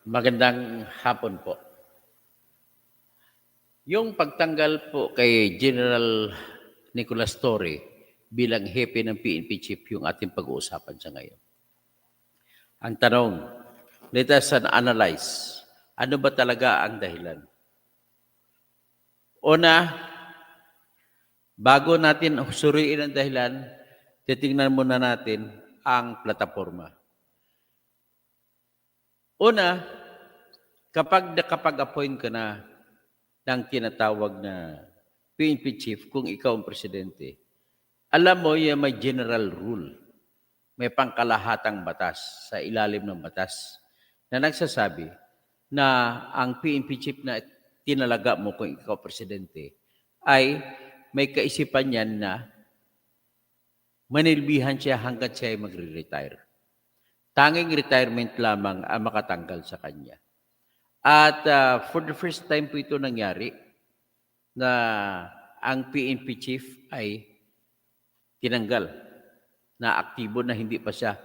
Magandang hapon po. Yung pagtanggal po kay General Nicolas Torre bilang hepe ng PNP chief yung ating pag-uusapan sa ngayon. Ang tanong, let us analyze. Ano ba talaga ang dahilan? Una, bago natin suriin ang dahilan, titingnan muna natin ang plataforma. Una, kapag nakapag-appoint ka na ng tinatawag na PNP chief kung ikaw ang presidente, alam mo yung may general rule, may pangkalahatang batas sa ilalim ng batas na nagsasabi na ang PNP chief na tinalaga mo kung ikaw presidente ay may kaisipan yan na manilbihan siya hanggat siya ay magre-retire. Tanging retirement lamang ang makatanggal sa kanya. At for the first time po ito nangyari na ang PNP chief ay tinanggal na aktibo na hindi pa siya.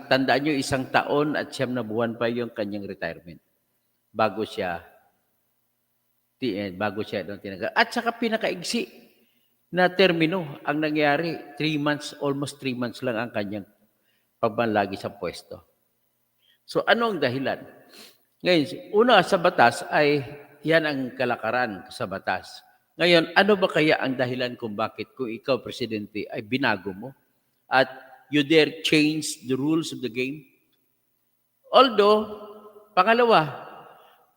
Tandaan nyo, 1 taon at 9 na buwan pa yung kanyang retirement bago siya tinanggal. At saka pinakaigsi na termino ang nangyari, 3 months, almost 3 months lang ang kanyang pagbanlagi sa pwesto. So ano ang dahilan? Ngayon, una sa batas ay yan ang kalakaran sa batas. Ngayon, ano ba kaya ang dahilan kung bakit kung ikaw, presidente, ay binago mo at you dare change the rules of the game? Although, pangalawa,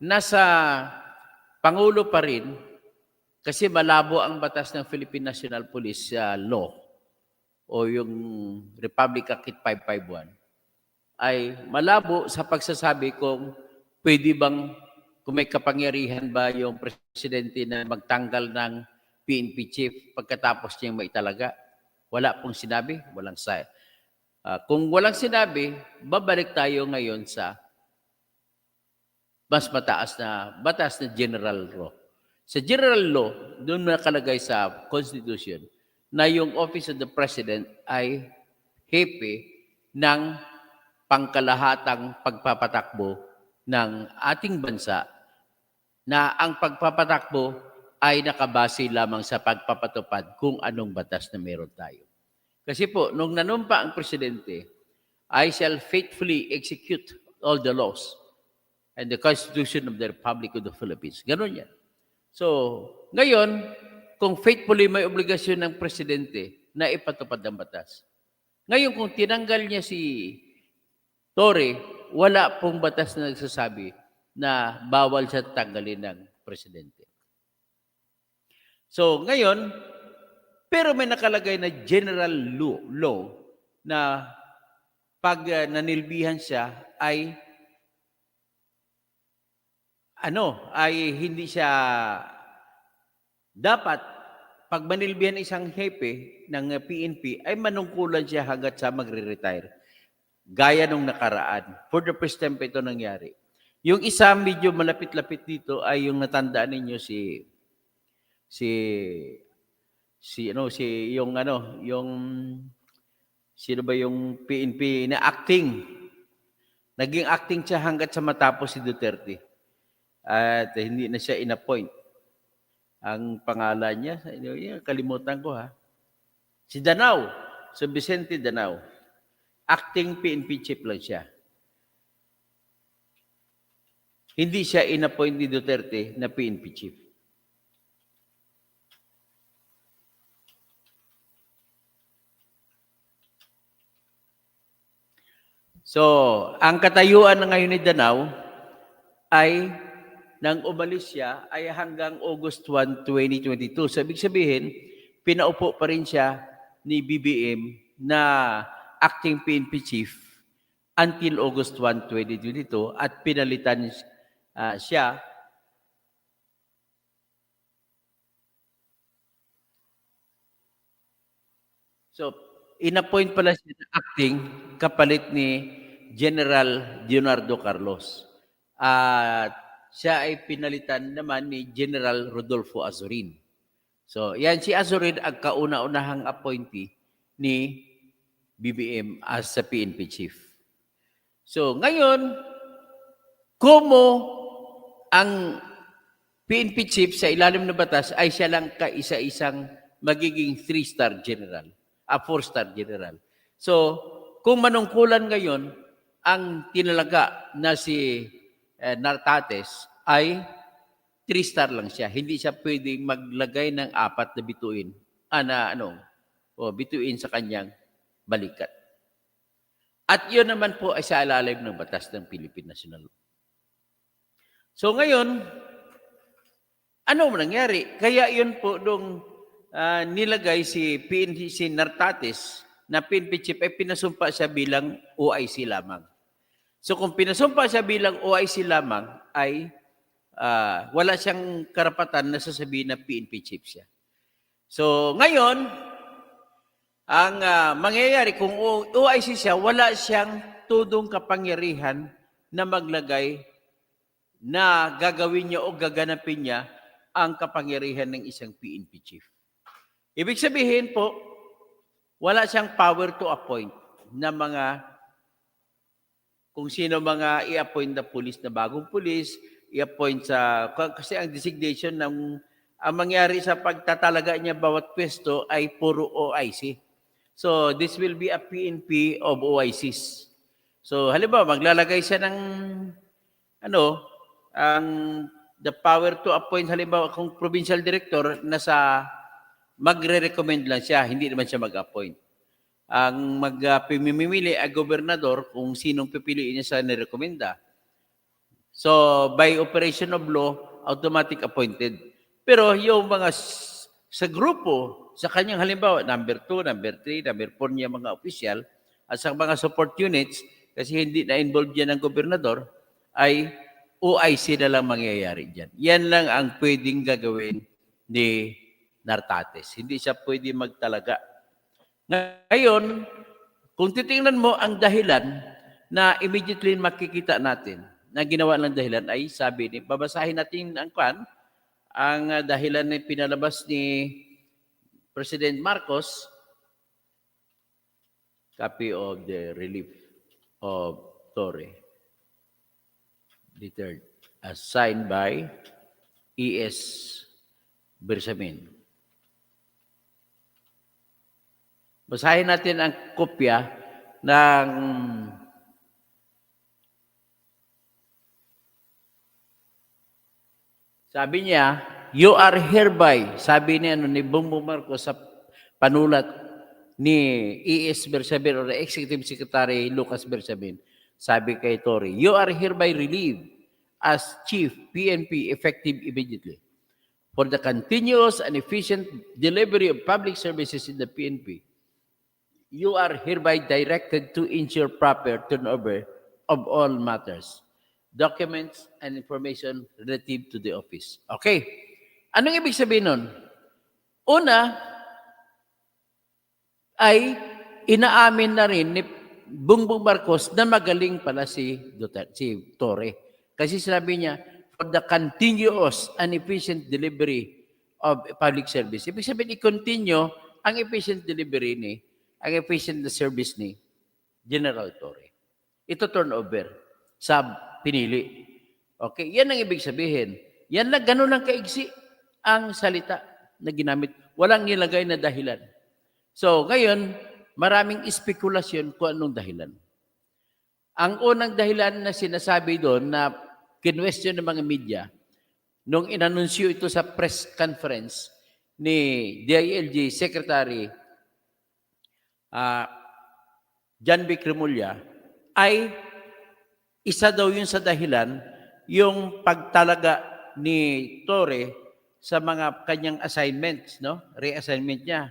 nasa Pangulo pa rin kasi malabo ang batas ng Philippine National Police Law o yung Republic Act 551 ay malabo sa pagsasabi kung pwede bang kung may kapangyarihan ba yung presidente na magtanggal ng PNP chief pagkatapos niyang maitalaga. Wala pong sinabi, walang say. Kung walang sinabi, babalik tayo ngayon sa mas mataas na batas na general law. Sa general law, doon nakalagay sa Constitution na yung Office of the President ay hepe ng pangkalahatang pagpapatakbo ng ating bansa na ang pagpapatakbo ay nakabase lamang sa pagpapatupad kung anong batas na meron tayo. Kasi po, nung nanumpa ang presidente, I shall faithfully execute all the laws and the Constitution of the Republic of the Philippines. Ganon yan. So, ngayon, kung faithfully may obligasyon ng presidente na ipatupad ang batas. Ngayon, kung tinanggal niya si Torre, wala pong batas na nagsasabi na bawal siya tanggalin ng presidente. So, ngayon, pero may nakalagay na general law na pag nanilbihan siya ay hindi siya dapat pag manilbihan isang hepe ng PNP ay manungkulan siya hanggat sa magre-retire. Gaya nung nakaraan. For the first time pa ito nangyari. Yung isa medyo malapit-lapit dito ay yung natandaan ninyo sino ba yung PNP na acting. Naging acting siya hanggat sa matapos si Duterte. At hindi na siya in-appoint. Ang pangalan niya, kalimutan ko ha. Si Danao. So Vicente Danao. Acting PNP chief lang siya. Hindi siya in-appoint ni Duterte na PNP chief. So, ang katayuan na ngayon ni Danao ay nang umalis siya ay hanggang August 1, 2022. So, ibig sabihin, pinaupo pa rin siya ni BBM na acting PNP chief until August 1, 2022 at pinalitan siya So, in-appoint pala siya na acting kapalit ni General Leonardo Carlos. At siya ay pinalitan naman ni General Rodolfo Azurin. So, yan si Azurin ang kauna-unahang appointee ni BBM as sa PNP chief. So, ngayon, Como ang PNP chief sa ilalim ng batas ay siya lang kaisa-isang magiging 3-star general, 4-star general. So, kung manungkulan ngayon ang tinalaga na si Nartates ay 3-star lang siya. Hindi siya pwedeng maglagay ng 4 na bituin. Bituin sa kanyang balikat. At yun naman po ay sa ilalim ng batas ng Philippine National Law. So ngayon, ano nangyari? Kaya yun po nung nilagay si Nartates na PNP chief ay pinasumpa siya bilang OIC lamang. So kung pinasumpa siya bilang OIC lamang ay wala siyang karapatan na sasabihin na PNP chief siya. So ngayon, ang mangyayari kung OIC siya, wala siyang tudong kapangyarihan na maglagay na gagawin niya o gaganapin niya ang kapangyarihan ng isang PNP chief. Ibig sabihin po, wala siyang power to appoint na kung sino mga i-appoint na pulis na bagong pulis, i-appoint kasi ang designation ang mangyari sa pagtatalaga niya bawat pwesto ay puro OIC. So, this will be a PNP of OICs. So, halimbawa, maglalagay siya ng the power to appoint, halimbawa, kung provincial director, magre-recommend lang siya, hindi naman siya mag-appoint. Ang magpimimili ay gobernador kung sinong pipiliin niya sa nirekomenda. So, by operation of law, automatic appointed. Pero yung mga sa grupo, sa kanyang halimbawa, number 2, number 3, number 4 niya mga opisyal, at sa mga support units, kasi hindi na-involved yan ng gobernador, ay OIC na lang mangyayari dyan. Yan lang ang pwedeng gagawin ni Nartates. Hindi siya pwede magtalaga. Ngayon, kung titingnan mo ang dahilan na immediately makikita natin na ginawa ng dahilan ay sabi ni, babasahin natin ang dahilan na pinalabas ni President Marcos, copy of the relief of Torre, deterred, as signed by E.S. Bersamin. Basahin natin ang kopya ng sabi niya, you are hereby, sabi ni Bongbong Marcos sa panulat ni E.S. Bersamin or Executive Secretary Lucas Bersamin, sabi kay Torre, you are hereby relieved as Chief PNP effective immediately for the continuous and efficient delivery of public services in the PNP. You are hereby directed to ensure proper turnover of all matters, documents, and information relative to the office. Okay. Anong ibig sabihin nun? Una, ay inaamin na rin ni Bongbong Marcos na magaling pala si Torre. Kasi sinabi niya, for the continuous and efficient delivery of public service. Ibig sabihin, i-continue ang efficient delivery ang efficient service ni General Torre. Ito turnover sa pinili. Okay, yan ang ibig sabihin. Yan lang, ganun lang kaigsi ang salita na ginamit. Walang nilagay na dahilan. So, ngayon, maraming espekulasyon kung anong dahilan. Ang unang dahilan na sinasabi doon na kinwestiyon ng mga media, nung inanunsyo ito sa press conference ni DILG Secretary John B. Cremulya, ay isa daw yun sa dahilan yung pagtalaga ni Torre sa mga kanyang assignments, reassignment niya.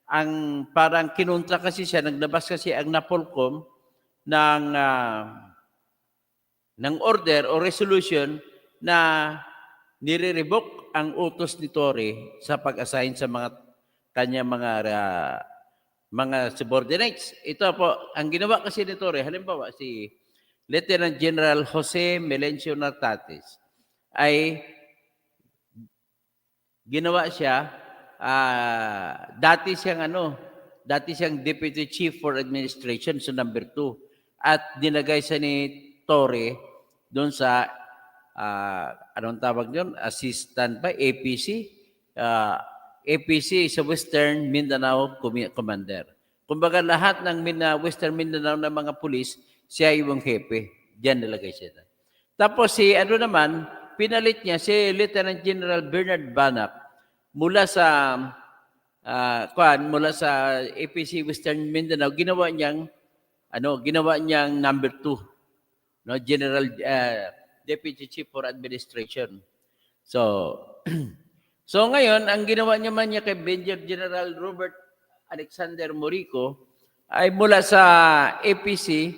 Ang parang kinontra kasi siya, naglabas kasi ang NAPOLCOM ng order o resolution na nire-revoke ang utos ni Torre sa pag-assign sa kanyang mga subordinates. Ito po, ang ginawa kasi ni Torre, halimbawa si Lieutenant General Jose Melencio Nartates ay ginawa siya, dati siyang Deputy Chief for Administration, so number 2. At dinagay siya ni Torre doon sa anong tawag yun? Assistant ba? APC? APC sa Western Mindanao Commander. Kumbaga lahat ng Western Mindanao ng mga pulis, siya yung hepe. Diyan nilagay siya. Tapos si ano naman, pinalit niya si Lieutenant General Bernard Banach mula sa mula sa APC Western Mindanao, ginawa niyang number 2, no, General Deputy Chief for Administration. So so ngayon, ang ginawa niya kay Major General Robert Alexander Morico ay mula sa APC,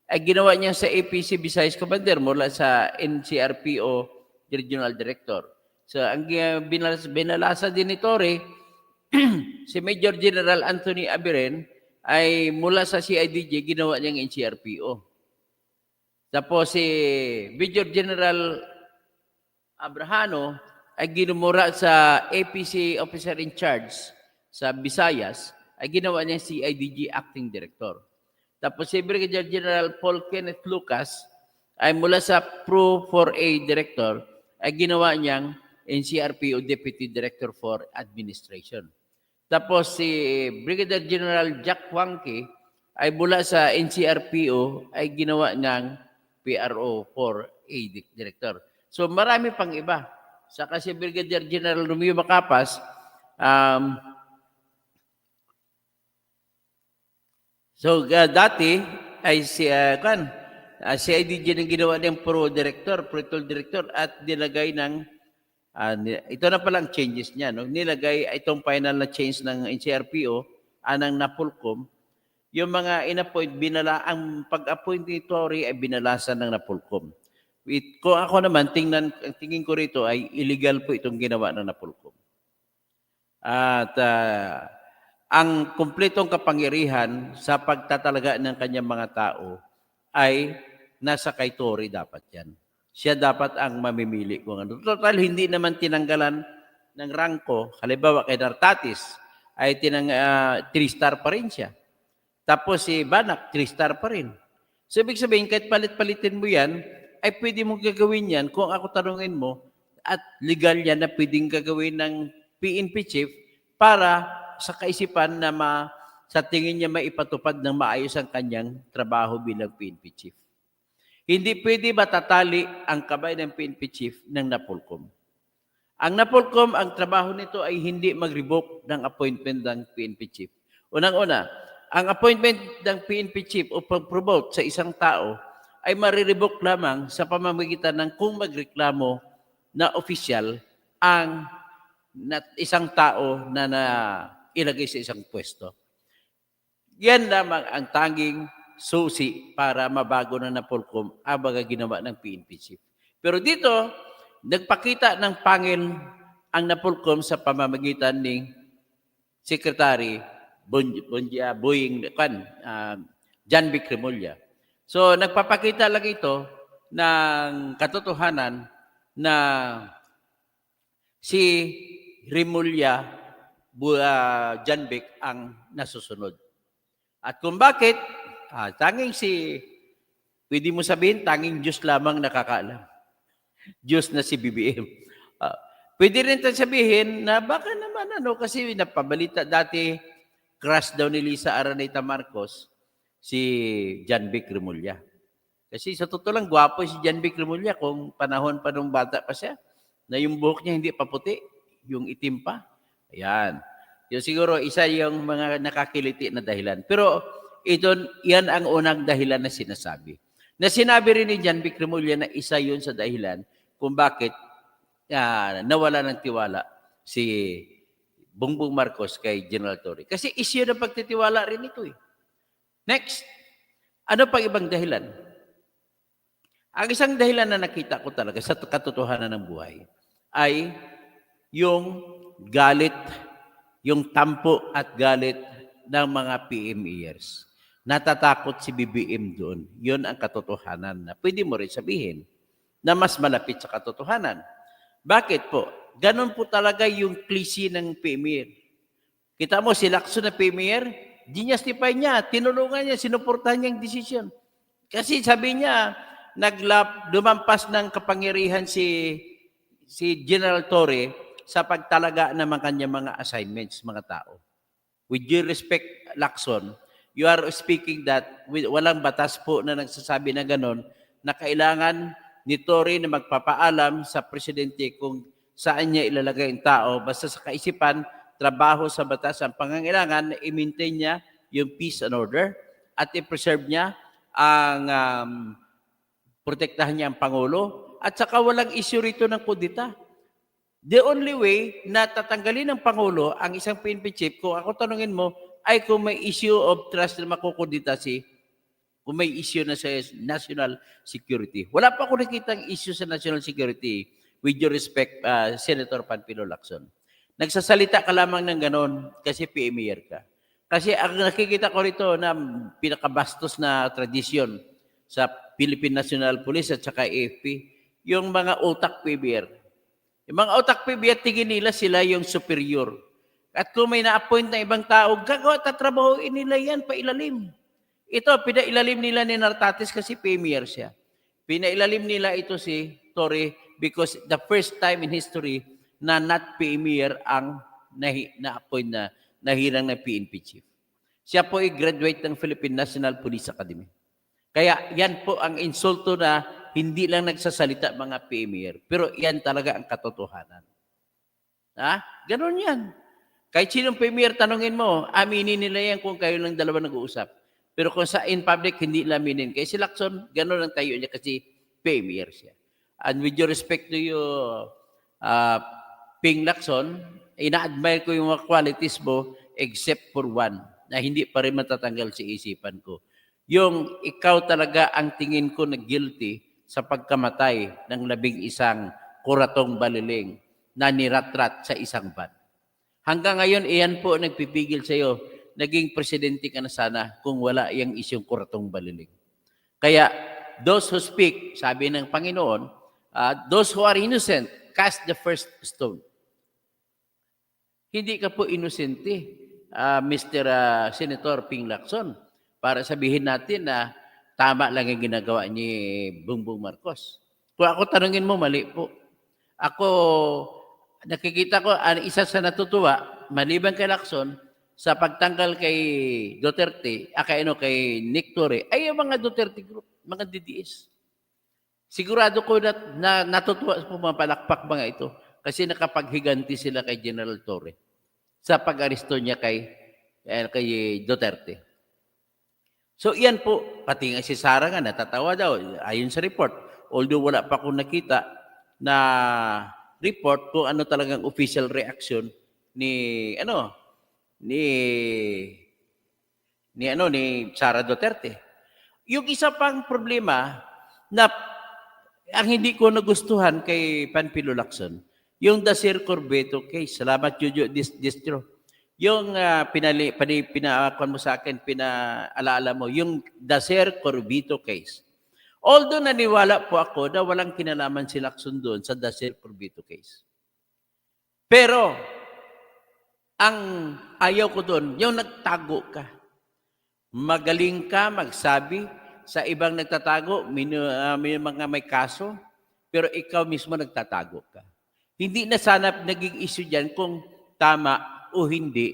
ay ginawa niya sa APC Visayas Commander mula sa NCRPO Regional Director. So ang binalasa din ni Torre, si Major General Anthony Abiren ay mula sa CIDG, ginawa niyang NCRPO. Tapos si Major General Abrahano ay ginumura sa APC Officer in Charge sa Visayas, ay ginawa niya CIDG Acting Director. Tapos si Brigadier General Paul Kenneth Lucas ay mula sa Pro 4A Director, ay ginawa niyang NCRPO Deputy Director for Administration. Tapos si Brigadier General Jack Wangke ay mula sa NCRPO, ay ginawa niyang PRO 4A Director. So marami pang iba. Saka si Brigadier General Romeo Macapas, dati ay si CIDG ng ginawa niyang Pro Director at nilagay ng ito na palang changes niya, no? Nilagay itong final na change ng NCRPO, ng Napolcom, yung mga in-appoint, ang pag-appoint ni Tory ay binalasan ng Napolcom. Kung ako naman, tingin ko rito ay illegal po itong ginawa ng Napolcom. At ang kumpletong kapangyarihan sa pagtatalaga ng kanyang mga tao ay nasa kay Tory dapat yan. Siya dapat ang mamimili kung ano. Total, hindi naman tinanggalan ng rangko. Halimbawa kay Nartatis ay 3-star pa rin siya. Tapos si Banach, 3-star pa rin. So ibig sabihin, kahit palit-palitin mo yan, ay pwede mong gagawin yan kung ako tanungin mo, at legal yan na pwedeng gagawin ng PNP chief para sa kaisipan na sa tingin niya maipatupad ng maayos ang kanyang trabaho bilang PNP chief. Hindi pwede matatali ang kamay ng PNP chief ng Napolcom. Ang Napolcom, ang trabaho nito ay hindi mag-revoke ng appointment ng PNP chief. Unang-una, ang appointment ng PNP chief o pag-promote sa isang tao ay marirevoke lamang sa pamamagitan ng kung magreklamo na opisyal ang isang tao na ilagay sa isang pwesto. Yan lamang ang tanging susi para mabago na Napolcom ang mga ginawa ng PNP chief. Pero dito, nagpakita ng pangil ang Napolcom sa pamamagitan ng Secretary John Vic Remulla. So, nagpapakita lang ito ng katotohanan na si Remulla, John Vic ang nasusunod. At kung bakit, pwede mo sabihin, tanging Diyos lamang nakakaalam. Diyos na si BBM. Pwede rin tayo sabihin na baka naman kasi napabalita dati, crush daw ni Lisa Araneta Marcos, si John Vic Remulla. Kasi sa totoo lang, gwapo si John Vic Remulla kung panahon pa nung bata pa siya, na yung buhok niya hindi pa puti, yung itim pa. Ayan. Yung siguro, isa yung mga nakakiliti na dahilan. Pero yan ang unang dahilan na sinasabi. Na sinabi rin ni John Vic Remulla na isa yun sa dahilan kung bakit nawala ng tiwala si Bongbong Marcos kay General Torre. Kasi issue ng pagtitiwala rin ito eh. Next, ano pang ibang dahilan? Ang isang dahilan na nakita ko talaga sa katotohanan ng buhay ay yung galit, yung tampo at galit ng mga PMEers. Natatakot si BBM doon. Yun ang katotohanan na pwede mo rin sabihin na mas malapit sa katotohanan. Bakit po? Ganon po talaga yung klise ng PMEer. Kita mo, si Lacson na PMEer, dinustify niya, tinulungan niya, sinuportahan niya ang desisyon. Kasi sabi niya, lumampas ng kapangyarihan si General Torre sa pagtalaga ng mga kanyang mga assignments, mga tao. With due respect, Lacson, you are speaking that walang batas po na nagsasabi na ganon na kailangan ni Torre na magpapaalam sa presidente kung saan niya ilalagay ang tao. Basta sa kaisipan, trabaho sa batas ang pangangailangan na i-maintain niya yung peace and order at i-preserve niya ang protektahan niya ang Pangulo at saka walang issue rito ng kudita. The only way na tatanggalin ng Pangulo ang isang PNP chief, kung ako tanungin mo, ay kung may issue of trust na makukudita kung may issue na sa national security. Wala pa ako nakitang issue sa national security with due respect, Senator Panfilo Lacson. Nagsasalita ka lamang ng ganon kasi PMR ka. Kasi ang nakikita ko rito na pinakabastos na tradisyon sa Philippine National Police at saka AFP, yung mga utak PBR. Yung mga utak PBR, tingin nila sila yung superior. At kung may na-appoint na ibang tao, gagawa at trabahoin nila yan, pailalim. Ito, pinailalim nila ni Nartates kasi PMR siya. Pinailalim nila ito si Torre because the first time in history na not PMR ang na-appoint na nahirang ng PNP chief. Siya po ay graduate ng Philippine National Police Academy. Kaya yan po ang insulto na hindi lang nagsasalita mga PMR. Pero yan talaga ang katotohanan. Ganon yan. Kahit sinong PMR, tanungin mo, aminin nila yan kung kayo lang dalawa nag-uusap. Pero kung sa in public, hindi nila aminin. Kaya si Lacson, ganon ang tayo niya kasi PMR siya. And with your respect to you, Ping Lacson, ina-admire ko yung mga qualities mo except for one na hindi pa rin matatanggal sa isipan ko. Yung ikaw talaga ang tingin ko na guilty sa pagkamatay ng 11 kuratong baliling na niratrat sa isang van. Hanggang ngayon, iyan po nagpipigil sa iyo. Naging presidente ka na sana kung wala yung isyong kuratong baliling. Kaya, those who speak, sabi ng Panginoon, those who are innocent, cast the first stone. Hindi ka po inosente, Mr. Senator Ping Lacson, para sabihin natin na tama lang yung ginagawa ni Bongbong Marcos. Kung ako tanungin mo, mali po. Ako, nakikita ko, isa sa natutuwa, maliban kay Lacson, sa pagtanggal kay Duterte, kay Nick Torre, ay yung mga Duterte group, mga DDS. Sigurado ko na natutuwa sa pumapalakpak mga ito kasi nakapaghiganti sila kay General Torre sa pag-aristo niya kay Duterte. So iyan po, pati nga si Sara nga natatawa daw ayon sa report. Although wala pa akong nakita na report kung ano talagang official reaction ni Sara Duterte. Yung isa pang problema na ang hindi ko nagustuhan kay Panfilo Lacson, yung Dacer Corbeto case. Salamat, Jojo Distro. Yung pinaakuan mo sa akin, pinaalala mo, yung Dacer Corbeto case. Although naniwala po ako na walang kinalaman si Lacson doon sa Dacer Corbeto case. Pero, ang ayaw ko doon, yung nagtago ka. Magaling ka magsabi sa ibang nagtatago, may mga may kaso, pero ikaw mismo nagtatago ka. Hindi na sana naging issue dyan kung tama o hindi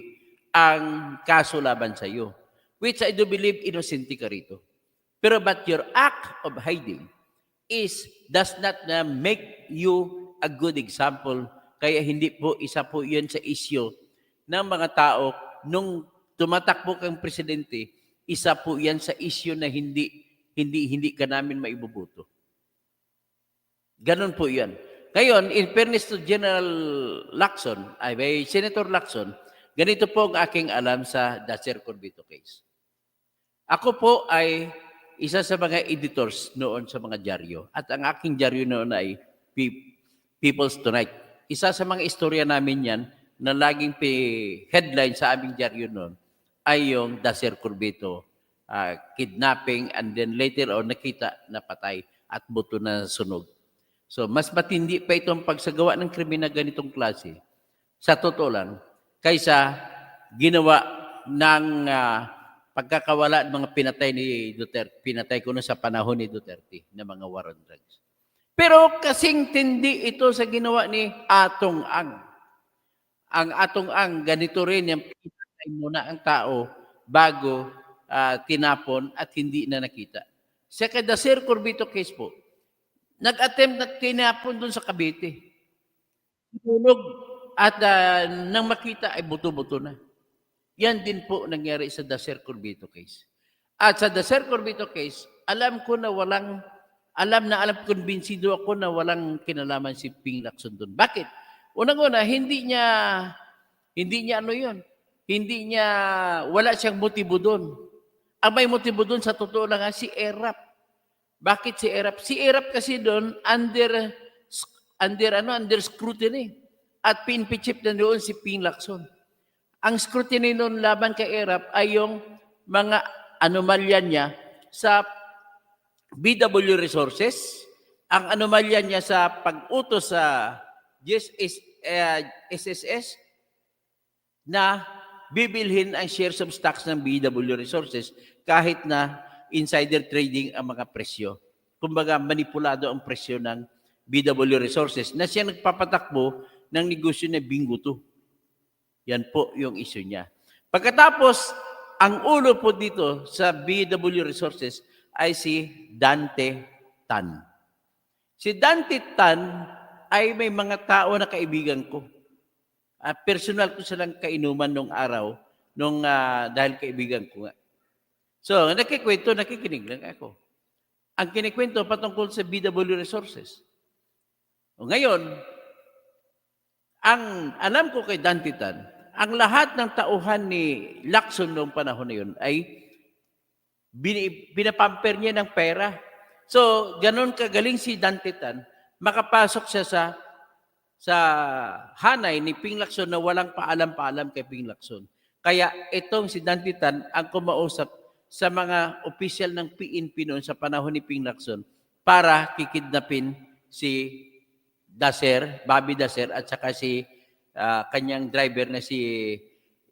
ang kaso laban sa iyo. Which I do believe innocent ka rito. Pero but your act of hiding does not make you a good example. Kaya hindi po, isa po yun sa issue ng mga tao nung tumatakbo kang presidente, isa po yan sa issue na hindi ka namin maibubuto. Ganon po yan. Ngayon, in fairness to General Lacson, by Senator Lacson, ganito po ang aking alam sa Dacer Corbeto case. Ako po ay isa sa mga editors noon sa mga dyaryo. At ang aking dyaryo noon ay People's Tonight. Isa sa mga istorya namin yan na laging headline sa aming dyaryo noon ay yung Dacer Corbeto kidnapping and then later on nakita na patay at buto na sunog. So mas matindi pa itong pagsagawa ng krimen na ganitong klase sa totoo lang kaysa ginawa ng pagkakawala ng mga pinatay ni Duterte, pinatay ko na sa panahon ni Duterte na mga war on drugs. Pero kasing tindi ito sa ginawa ni Atong Ang. Ang Atong Ang, ganito rin, yung pinatay muna ang tao bago tinapon at hindi na nakita. Sa kada Sir Corbito case po, nag-attempt na tinapon doon sa Cavite. Tulog at nang makita ay buto-buto na. Yan din po nangyari sa Dacer Corbito case. At sa Dacer Corbito case, alam, kumbinsido ako na walang kinalaman si Ping Lacson doon. Bakit? Unang-una, hindi niya wala siyang motibo doon. Ang may motibo doon sa totoo lang si Erap. Bakit si Erap? Si Erap kasi doon under scrutiny at pinpichip na doon si Ping Lacson. Ang scrutiny noon laban kay Erap ay yung mga anomalya niya sa BW Resources, ang anomalya niya sa pag-utos sa SSS na bibilhin ang shares of stocks ng BW Resources kahit na insider trading ang mga presyo. Kumbaga, manipulado ang presyo ng BW Resources na siya nagpapatakbo ng negosyo na Bingo 2. Yan po yung issue niya. Pagkatapos, ang ulo po dito sa BW Resources ay si Dante Tan. Si Dante Tan ay may mga tao na kaibigan ko. Personal ko silang kainuman nung araw, dahil kaibigan ko nga. So, nakikinig lang ako. Ang kinikwento patungkol sa BW Resources. O ngayon, ang alam ko kay Dante Tan, ang lahat ng tauhan ni Lacson noong panahon na yun ay pinapamper niya ng pera. So, ganun kagaling si Dante Tan, makapasok siya sa hanay ni Ping Lacson na walang paalam-paalam kay Ping Lacson. Kaya itong si Dante Tan ang kumausap sa mga opisyal ng PNP noon sa panahon ni Ping Lacson para kikidnapin si Bobby Dacer at saka si kanyang driver na si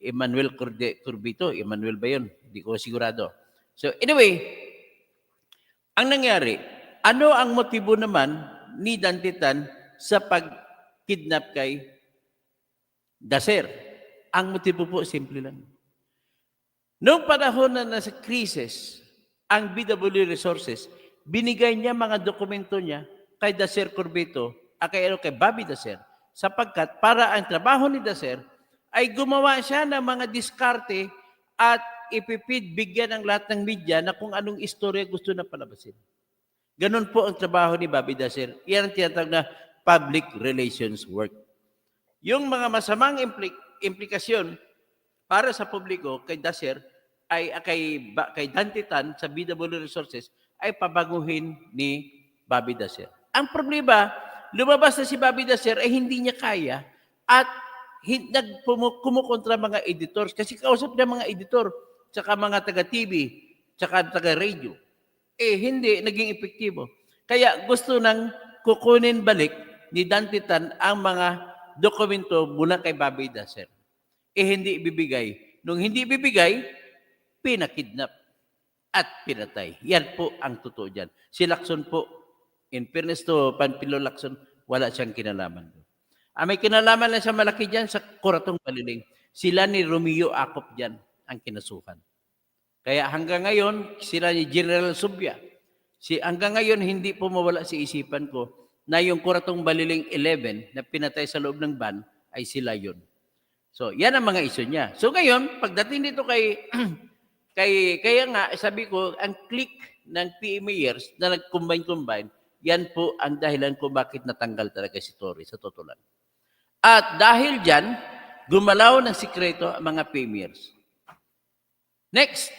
Emmanuel Corbito. Emmanuel ba yun? Hindi ko sigurado. So anyway, ang nangyari, ano ang motibo naman ni Dante Tan sa pag-kidnap kay Dacer? Ang motibo po, simple lang. Noong panahon na nasa krisis, ang BW Resources, binigay niya mga dokumento niya kay Dacer Corbito, kay Bobby Dacer, sapagkat para ang trabaho ni Dacer ay gumawa siya ng mga diskarte at bigyan ng lahat ng media na kung anong istorya gusto na palabasin. Ganon po ang trabaho ni Bobby Dacer. Yan ang tinatawag na public relations work. Yung mga masamang implikasyon para sa publiko kay Dacer ay kay Dante Tan sa BW Resources ay pabaguhin ni Bobby Dacer. Ang problema, lumabas na si Bobby Dacer ay hindi niya kaya at kumukontra mga editors kasi kausap niya mga editor tsaka mga taga-TV tsaka taga-radio. Hindi naging epektibo. Kaya gusto nang kukunin balik ni Dante Tan ang mga dokumento mula kay Bobby Dacer. Hindi ibibigay. Nung hindi ibibigay, pinakidnap at pinatay. Yan po ang totoo dyan. Si Lacson po, in fairness to Panfilo Lacson, wala siyang kinalaman. May kinalaman lang sa malaki dyan sa Kuratong Baliling. Sila ni Romeo Acop dyan ang kinasuhan. Kaya hanggang ngayon, sila ni General Subia. Hanggang ngayon, hindi po mawala sa isipan ko na yung Kuratong Baliling 11 na pinatay sa loob ng van ay sila yun. So, yan ang mga isyu niya. So, ngayon, pagdating dito kaya nga, sabi ko, ang click ng PMAers na nag-combine, yan po ang dahilan kung bakit natanggal talaga si Torre sa totoo lang. At dahil dyan, gumalaw ng sikreto ang mga PMAers. Next,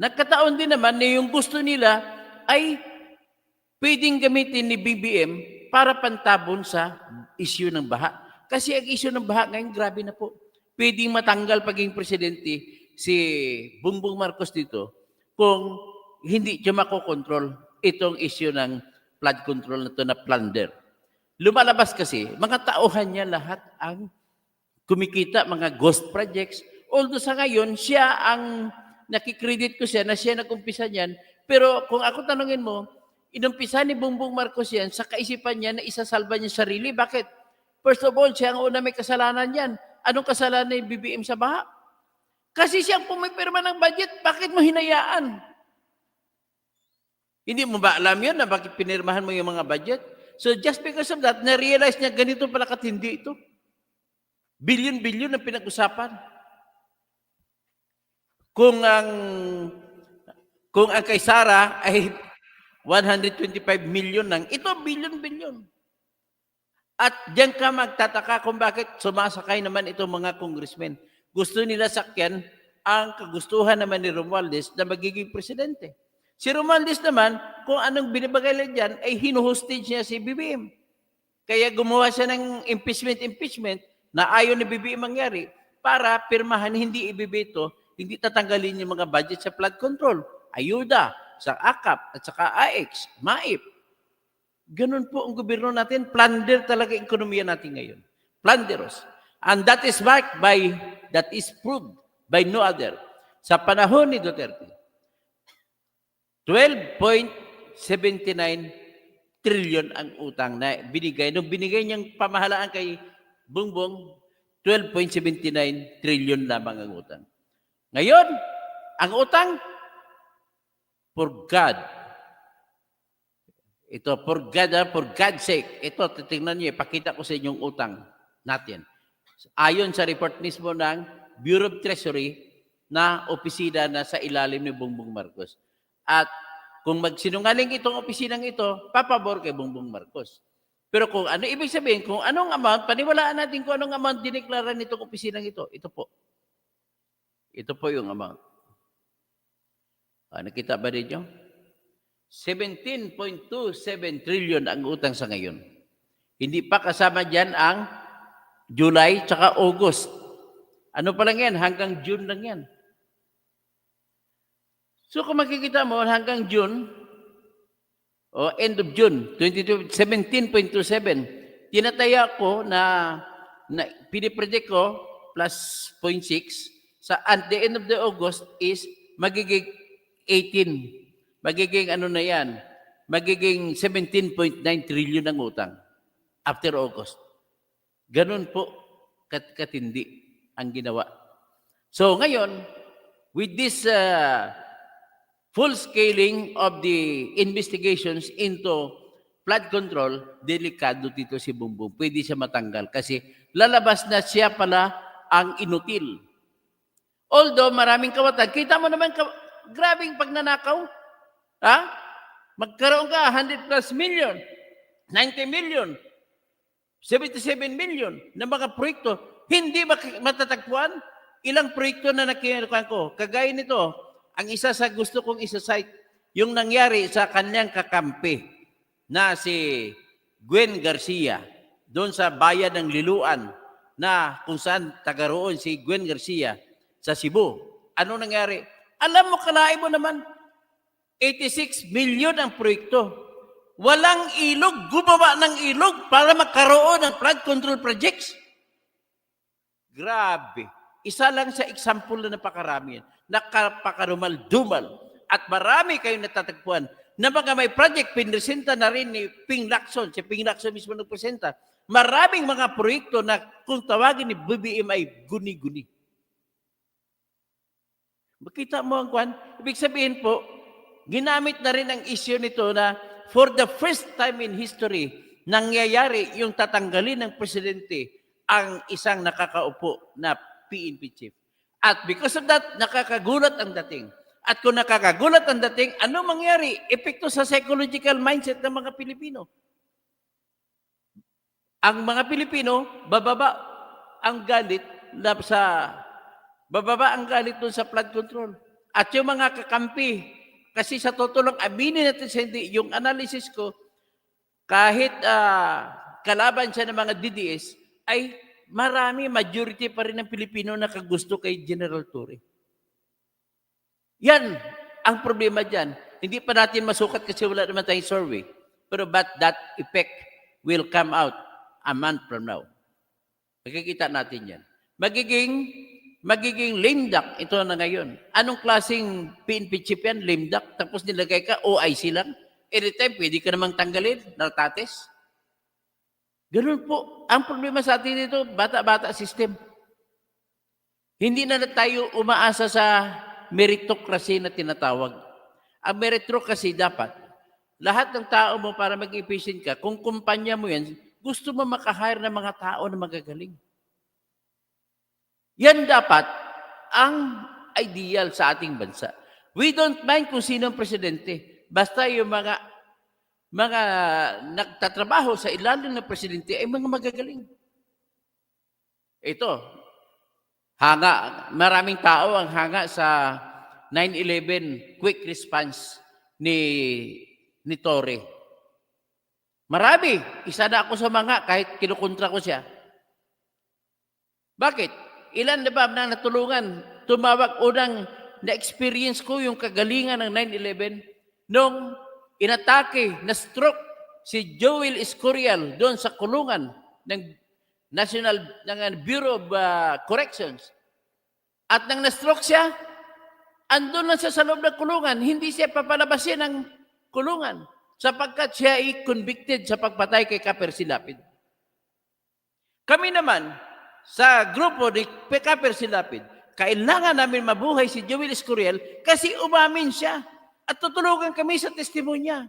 nagkataon din naman na yung gusto nila ay pwedeng gamitin ni BBM para pantabon sa issue ng baha. Kasi ang issue ng baha ngayon, grabe na po. Pwedeng matanggal paging presidente si Bongbong Marcos dito kung hindi siya makokontrol itong issue ng flood control na ito na plunder. Lumalabas kasi, mga tauhan niya lahat ang kumikita, mga ghost projects. Although sa ngayon, siya ang nakikredit ko siya na siya nag-umpisa niyan. Pero kung ako tanungin mo, inumpisa ni Bongbong Marcos yan sa kaisipan niya na isasalba niya sarili. Bakit? First of all, siya ang una may kasalanan yan. Anong kasalanan ni BBM sa baha? Kasi siyang pumipirma ng budget. Bakit mo hinayaan? Hindi mo ba alam yun na bakit pinirmahan mo yung mga budget? So just because of that, na-realize niya ganito pala katindi ito. Billion-billion ang pinag-usapan. Kung ang kay Sara ay 125 million lang, ito billion-billion. At diyan ka magtataka kung bakit sumasakay naman itong mga congressmen. Gusto nila sakyan ang kagustuhan naman ni Romualdez na magiging presidente. Si Romualdez naman, kung anong binibagay lang dyan, ay hinuhostage niya si BBM. Kaya gumawa siya ng impeachment na ayaw ni BBM mangyari para pirmahan hindi ibibeto, hindi tatanggalin yung mga budget sa flood control, ayuda, sa AKAP at saka AX, MAIP. Ganun po ang gobyerno natin. Plunder talaga ang ekonomiya natin ngayon. Plunderous. And that is marked by, that is proved by no other. Sa panahon ni Duterte, 12.79 trillion ang utang na binigay. Nung binigay niyang pamahalaan kay Bongbong, 12.79 trillion lamang ang utang. Ngayon, ang utang, for God. Ito, for God's sake. Ito, titingnan niyo, ipakita ko sa inyong utang natin. Ayon sa report mismo ng Bureau of Treasury na opisina na sa ilalim ni Bongbong Marcos. At kung magsinungaling itong opisinang ito, papabor kay Bongbong Marcos. Pero kung ano ibig sabihin, kung anong amount, paniwalaan natin kung anong amount dineklara nitong opisinang ito. Ito po. Ito po yung amount. Nakita ba ninyo? 17.27 trillion ang utang sa ngayon. Hindi pa kasama dyan ang July tsaka August. Ano pa lang yan? Hanggang June lang yan. So kung makikita mo hanggang June, o end of June, 17.27, tinataya ko na pinipredict ko plus 0.6, at the end of the August is magiging 18. Magiging ano na yan, magiging 17.9 trillion ang utang after August. Ganun po katindi ang ginawa. So ngayon, with this full scaling of the investigations into flood control, delikado dito si Bongbong. Pwede siya matanggal kasi lalabas na siya pala ang inutil. Although maraming kawatan, kita mo naman, grabing pagnanakaw. Ha? Magkaroon ka 100 plus million, 90 million, 77 million na mga proyekto. Hindi matatagpuan? Ilang proyekto na nakinukuhan ko? Kagaya nito, ang isa sa gusto kong isa-cite, yung nangyari sa kanyang kakampi na si Gwen Garcia, doon sa bayan ng Liluan, na kung saan taga roon si Gwen Garcia sa Cebu. Ano nangyari? Alam mo, kalain mo naman, 86 million ang proyekto. Walang ilog, gumawa ng ilog para magkaroon ng flood control projects. Grabe. Isa lang sa example na napakarami yan. Napakarumal-dumal. At marami kayong natatagpuan na mga may project, pinresenta na rin ni Ping Lacson. Si Ping Lacson mismo nagpresenta. Maraming mga proyekto na kung tawagin ni BBM ay guni-guni. Makita mo ang kwan? Ibig sabihin po, ginamit na rin ang issue nito na for the first time in history, nangyayari yung tatanggalin ng presidente ang isang nakakaupo na PNP chief. At because of that, nakakagulat ang dating. At kung nakakagulat ang dating, ano mangyari? Epekto sa psychological mindset ng mga Pilipino. Ang mga Pilipino, bababa ang galit doon sa flood control. At yung mga kakampi, kasi sa totoo lang, aminin natin sa hindi, yung analysis ko, kahit kalaban siya ng mga DDS, ay majority pa rin ng Pilipino na kagusto kay General Torre. Yan ang problema dyan. Hindi pa natin masukat kasi wala naman tayong survey. Pero but that effect will come out a month from now. Makikita natin yan. magiging lame duck ito na ngayon. Anong klaseng PNP chip yan? Lame duck. Tapos nilagay ka, OIC lang. Anytime, pwede ka namang tanggalin, nartates. Ganun po. Ang problema sa atin dito, bata-bata system. Hindi na tayo umaasa sa meritocracy na tinatawag. Ang meritocracy dapat, lahat ng tao mo para mag-efficient ka, kung kumpanya mo yan, gusto mo makahire ng mga tao na magagaling. Yan dapat ang ideal sa ating bansa. We don't mind kung sino ang presidente. Basta yung mga nagtatrabaho sa ilalim ng presidente ay mga magagaling. Ito, maraming tao ang hanga sa 9/11 quick response ni Torre. Marami. Isa na ako sa mga kahit kinukontra ko siya. Bakit? Ilan na ba na natulungan? Tumawag unang na-experience ko yung kagalingan ng 9/11 nung inatake na stroke si Joel Escorial doon sa kulungan ng Bureau of Corrections. At nang na-stroke siya, andun lang siya sa loob ng kulungan. Hindi siya papalabasin ng kulungan sapagkat siya ay convicted sa pagpatay kay Caper Silapid. Kami naman, sa grupo ni Caper Silapid, kailangan namin mabuhay si Joel Escorial kasi umamin siya at tutulungan kami sa testimonya.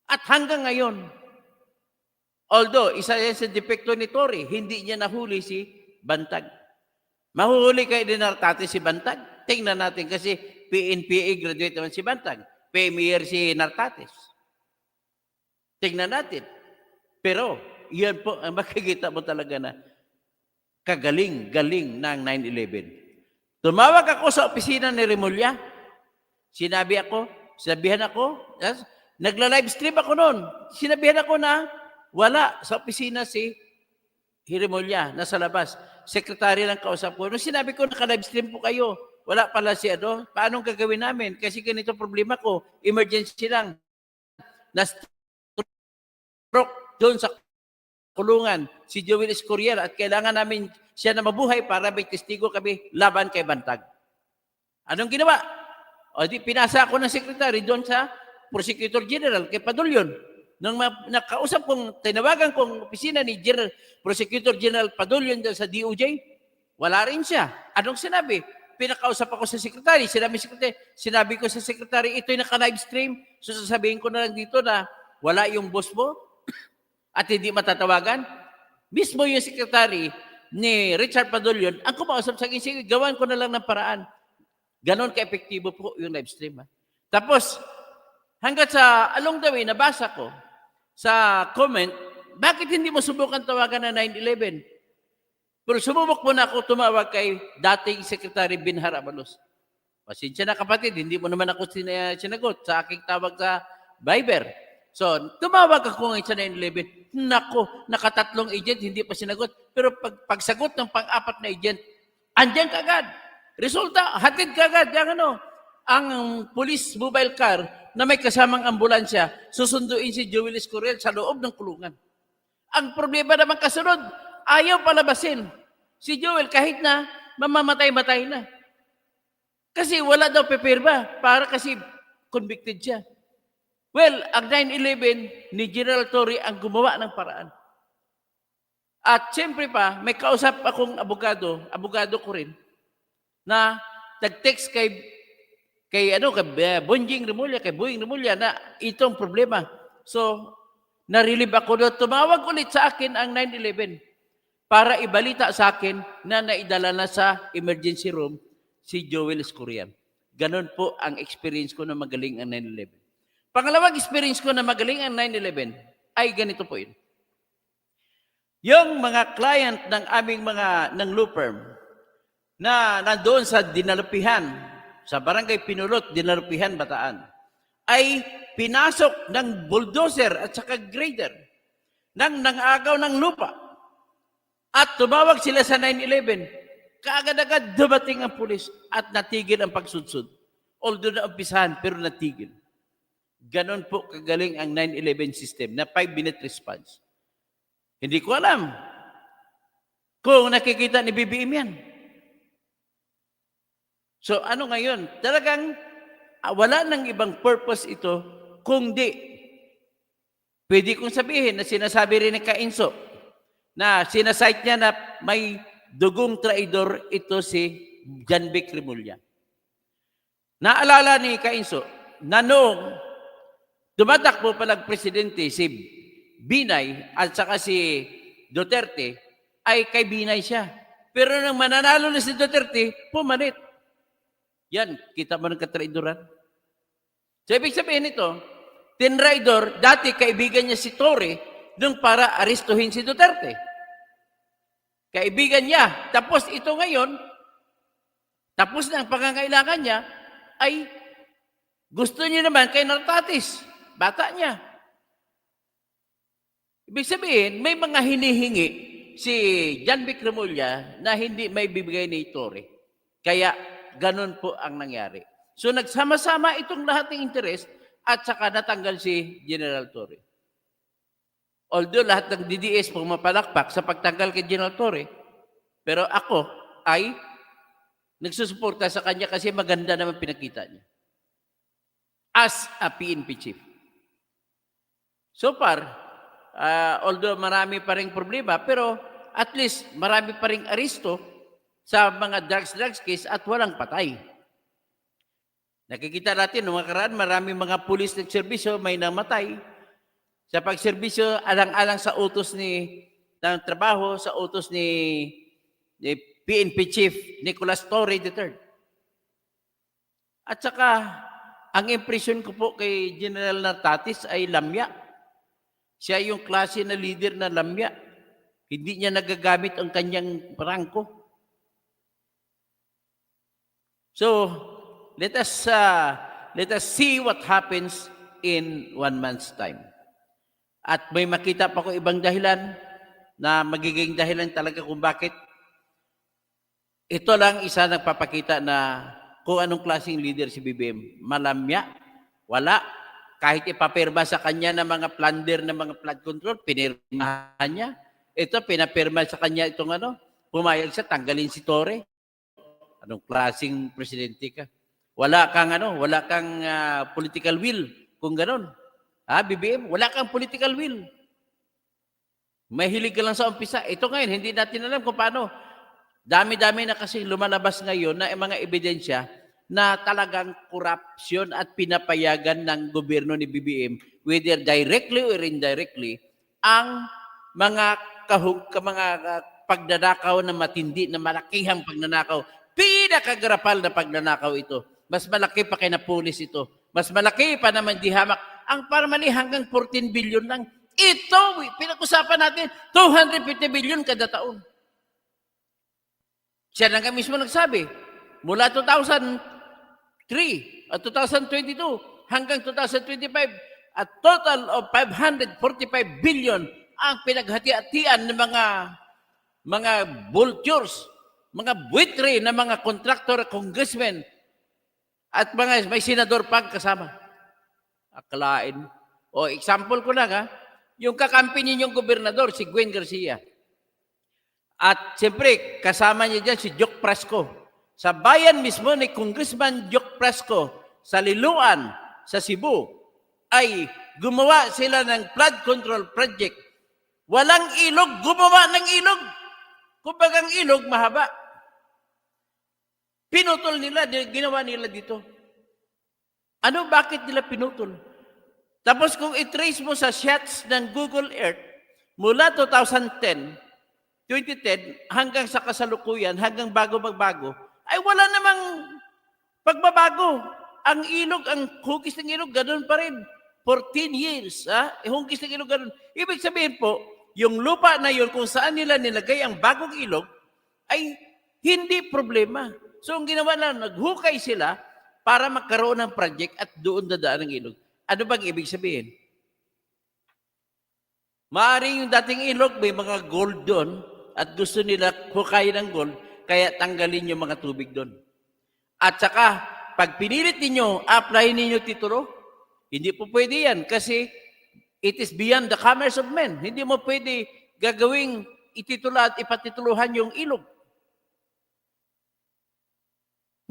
At hanggang ngayon, although isa yan sa depekto ni Torre, hindi niya nahuli si Bantag. Mahuhuli kay Dinartate si Bantag. Tingnan natin kasi PNPA graduate naman si Bantag. Premier si Nartates. Tingnan natin. Pero, yan po, ang makikita mo talaga na kagaling-galing ng 9/11. Tumawag ako sa opisina ni Remulla. Sinabihan ako, nagla-live stream ako noon. Sinabihan ako na wala sa opisina si Remulla, nasa labas. Sekretary lang kausap ko. Nung sinabi ko, naka-live stream po kayo. Wala pala si paanong gagawin namin? Kasi ganito problema ko, emergency lang. Na-stroke doon sa kulungan si Joel Escorial at kailangan namin siya na mabuhay para may testigo kami laban kay Bantag. Anong ginawa? O di pinasa ako ng secretary doon sa Prosecutor General kay Padulyon. Nung nakausap tinawagan kong opisina ni Prosecutor General Padulyon doon sa DOJ, wala rin siya. Anong sinabi? Pinakausap ako sa secretary. Sinabi ko sa secretary, ito'y naka-live stream. So sasabihin ko na lang dito na wala yung boss mo at hindi matatawagan. Mismo yung secretary ni Richard Padulyon, ang kumausap sa akin, sige, gawan ko na lang ng paraan. Ganon ka-epektibo po yung live stream. Tapos, hanggat sa along the way, nabasa ko sa comment, bakit hindi mo subukan tawagan na 9/11? Pero sumubok mo na ako tumawag kay dating Secretary Binhar Abalos. Pasensya na kapatid, hindi mo naman ako sinagot sa aking tawag sa Viber. So, tumawag ako ngayon sa 9/11. Nako, nakatatlong agent, hindi pa sinagot. Pero pagsagot ng pang-apat na agent, andyan kagad. Resulta, hatid kagad. Ang police mobile car na may kasamang ambulansya, susunduin si Joel Escorial sa loob ng kulungan. Ang problema naman kasunod, ayaw palabasin si Joel kahit na mamamatay-matay na. Kasi wala daw pepirba para kasi convicted siya. Well, ang 9/11 ni General Torre ang gumawa ng paraan. At siyempre pa, may kausap akong abogado ko rin, na nag-text kay Boying Remulla na itong problema. So, narilib ako doon. Tumawag ulit sa akin ang 9/11 para ibalita sa akin na naidala na sa emergency room si Joel Escorial. Ganon po ang experience ko na magaling ang 9/11. Pangalawang experience ko na magaling ang 9/11 ay ganito po yun. Yung mga client ng aming ng law firm na nandoon sa Dinalupihan, sa Barangay Pinulot, Dinalupihan, Bataan, ay pinasok ng bulldozer at saka grader ng nangagaw ng lupa. At tumawag sila sa 9/11. Kaagad-agad dumating ang pulis at natigil ang pagsudsud. Although naumpisahan, pero natigil. Ganon po kagaling ang 9/11 system na 5-minute response. Hindi ko alam kung nakikita ni BBM yan. So ano ngayon? Talagang wala nang ibang purpose ito kundi pwede kong sabihin na sinasabi rin ni Kainso na sinasite niya na may dugong traidor ito si John Vic Remulla. Naalala ni Kainso na noong tumatakbo pa ng presidente si Binay at saka si Duterte, ay kay Binay siya. Pero nang mananalo na si Duterte, pumalit. Yan, kita mo ng katraidoran. So, ibig sabihin nito, tinraidor, dati kaibigan niya si Torre nung para aristuhin si Duterte. Kaibigan niya. Tapos ito ngayon, tapos na ang pangangailangan niya, ay gusto niya naman kay Nartatis, bata niya. Ibig sabihin, may mga hinihingi si John Vic Remulla na hindi may bibigay ni Torre. Kaya ganun po ang nangyari. So nagsama-sama itong lahat ng interes at saka natanggal si General Torre. Although lahat ng DDS pumapalakpak sa pagtanggal kay General Torre, pero ako ay nagsusuporta sa kanya kasi maganda naman pinakita niya. As a PNP chief. So far, although marami pa rin problema, pero at least marami pa rin aristo sa mga drugs case at walang patay. Nakikita natin, noong nakaraan, maraming mga pulis ng serbisyo may namatay. Sa pagserbisyo, alang-alang sa utos ng trabaho, sa utos ni PNP Chief Nicolas Torre III. At saka, ang impression ko po kay General Nartatis ay lamya. Siya yung klase na leader na lamya. Hindi niya nagagamit ang kanyang prangko. So, let us see what happens in 1 month's time. At may makita pa ko ibang dahilan na magiging dahilan talaga kung bakit. Ito lang isa nagpapakita na kung anong klaseng leader si BBM. Malamya, wala. Kahit ipapirma sa kanya ng mga plunder, ng mga flood control, pinirmahan niya. Ito, pinapirma sa kanya itong pumayag siya, tanggalin si Torre. Anong klaseng presidente ka? Wala kang political will kung ganon. BBM, wala kang political will. Mahilig ka lang sa umpisa. Ito ngayon, hindi natin alam kung paano. Dami-dami na kasi lumalabas ngayon na mga ebidensya na talagang korupsyon at pinapayagan ng gobyerno ni BBM, whether directly or indirectly, ang mga pagnanakaw na matindi, na malakihang pagnanakaw. Pinakagarapal na pagnanakaw ito. Mas malaki pa kay na pulis ito. Mas malaki pa naman di hamak. Ang parmali hanggang 14 billion lang. Ito, pinag-usapan natin, 250 billion kada taon. Siya na nga mismo nagsabi, mula 2003 at 2022 hanggang 2025, a total of 545 billion ang pinaghati-hatian ng mga vultures, mga buitre na mga contractor, congressmen, at may senador pang kasama. Akalain. O example ko lang yung kakampi ninyong gobernador, si Gwen Garcia. At siyempre, kasama niya dyan si Joke Prasco. Sa bayan mismo ni Congressman Joke Prasco, sa Liloan, sa Cebu, ay gumawa sila ng flood control project. Walang ilog, gumawa ng ilog. Kumbagang ilog, mahaba. Pinutol nila, ginawa nila dito. Bakit nila pinutol? Tapos kung i-trace mo sa shots ng Google Earth, mula 2010 hanggang sa kasalukuyan, hanggang bago magbago, ay wala namang pagbabago. Ang ilog, ang hugis ng ilog, ganun pa rin. 14 years, hugis ng ilog, ganun. Ibig sabihin po, yung lupa na yun, kung saan nila nilagay ang bagong ilog, ay hindi problema. So, ang ginawa na, naghukay sila para magkaroon ng project at doon dadaan ng ilog. Ano bang ibig sabihin? Maaring yung dating ilog, may mga gold doon, at gusto nila hukayin ng gold, kaya tanggalin yung mga tubig doon. At saka, pag pinilit ninyo, apply ninyo titulo, hindi po pwede yan kasi it is beyond the commerce of men. Hindi mo pwede gagawing ititula at ipatituluhan yung ilog.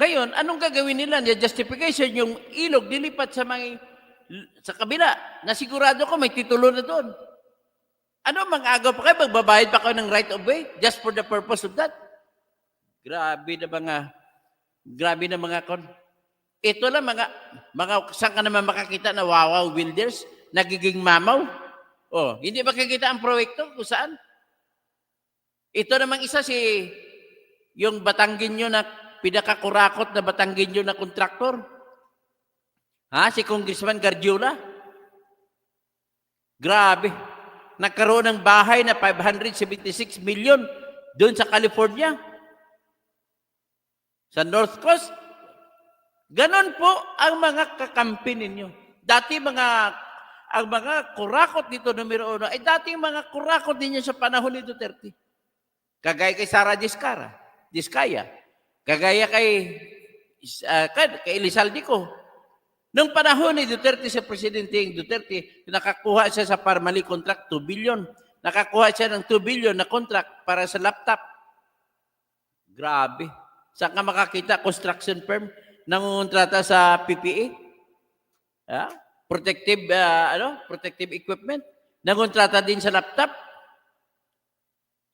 Ngayon, anong gagawin nila? Yung justification, yung ilog dilipat sa kabila, na sigurado ko may titulo na doon. Ano, mag-agaw pa kayo, magbabayad pa kayo ng right of way just for the purpose of that? Grabe na mga kon. Ito lang saan ka naman makakita na wawaw builders, nagiging mamaw? Oh, hindi makikita ang proyekto kung saan? Ito namang isa yung Batanggenyo na pinakakurakot na Batanggenyo na kontraktor. Si Congressman Garjula. Grabe. Nagkaroon ng bahay na 576 million doon sa California. Sa North Coast. Ganon po ang mga kakampi ninyo. Dati ang mga kurakot dito numero 1 ay dating mga kurakot ninyo sa panahon ni Duterte. Kagaya kay Sara Diskaya. Kagaya kay Elizalde ko. Nung panahon ni Duterte sa Presidente Duterte, nakakuha siya sa Parmali contract 2 billion. Nakakuha siya ng 2 billion na contract para sa laptop. Grabe. Saan ka makakita? Construction firm nangungontrata sa PPE? Protective equipment. Nangungontrata din sa laptop.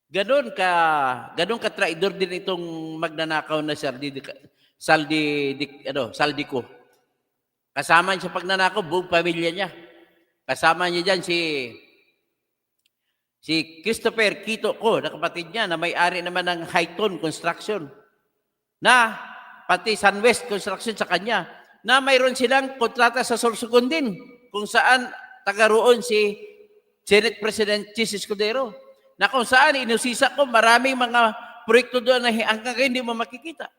Ganon ka traidor din itong magnanakaw na Saldi ko. Kasama niya sa pagnanakaw, buong pamilya niya. Kasama niya diyan si Christopher Quito ko, na kapatid niya, na may-ari naman ng Highton Construction. Na pati Sunwest Construction sa kanya. Na mayroon silang kontrata sa Sorsogon din, kung saan tagaroon si Senate President Chis Escudero. Na kung saan inusisa ko, maraming mga proyekto doon na hanggang hindi mo makikita.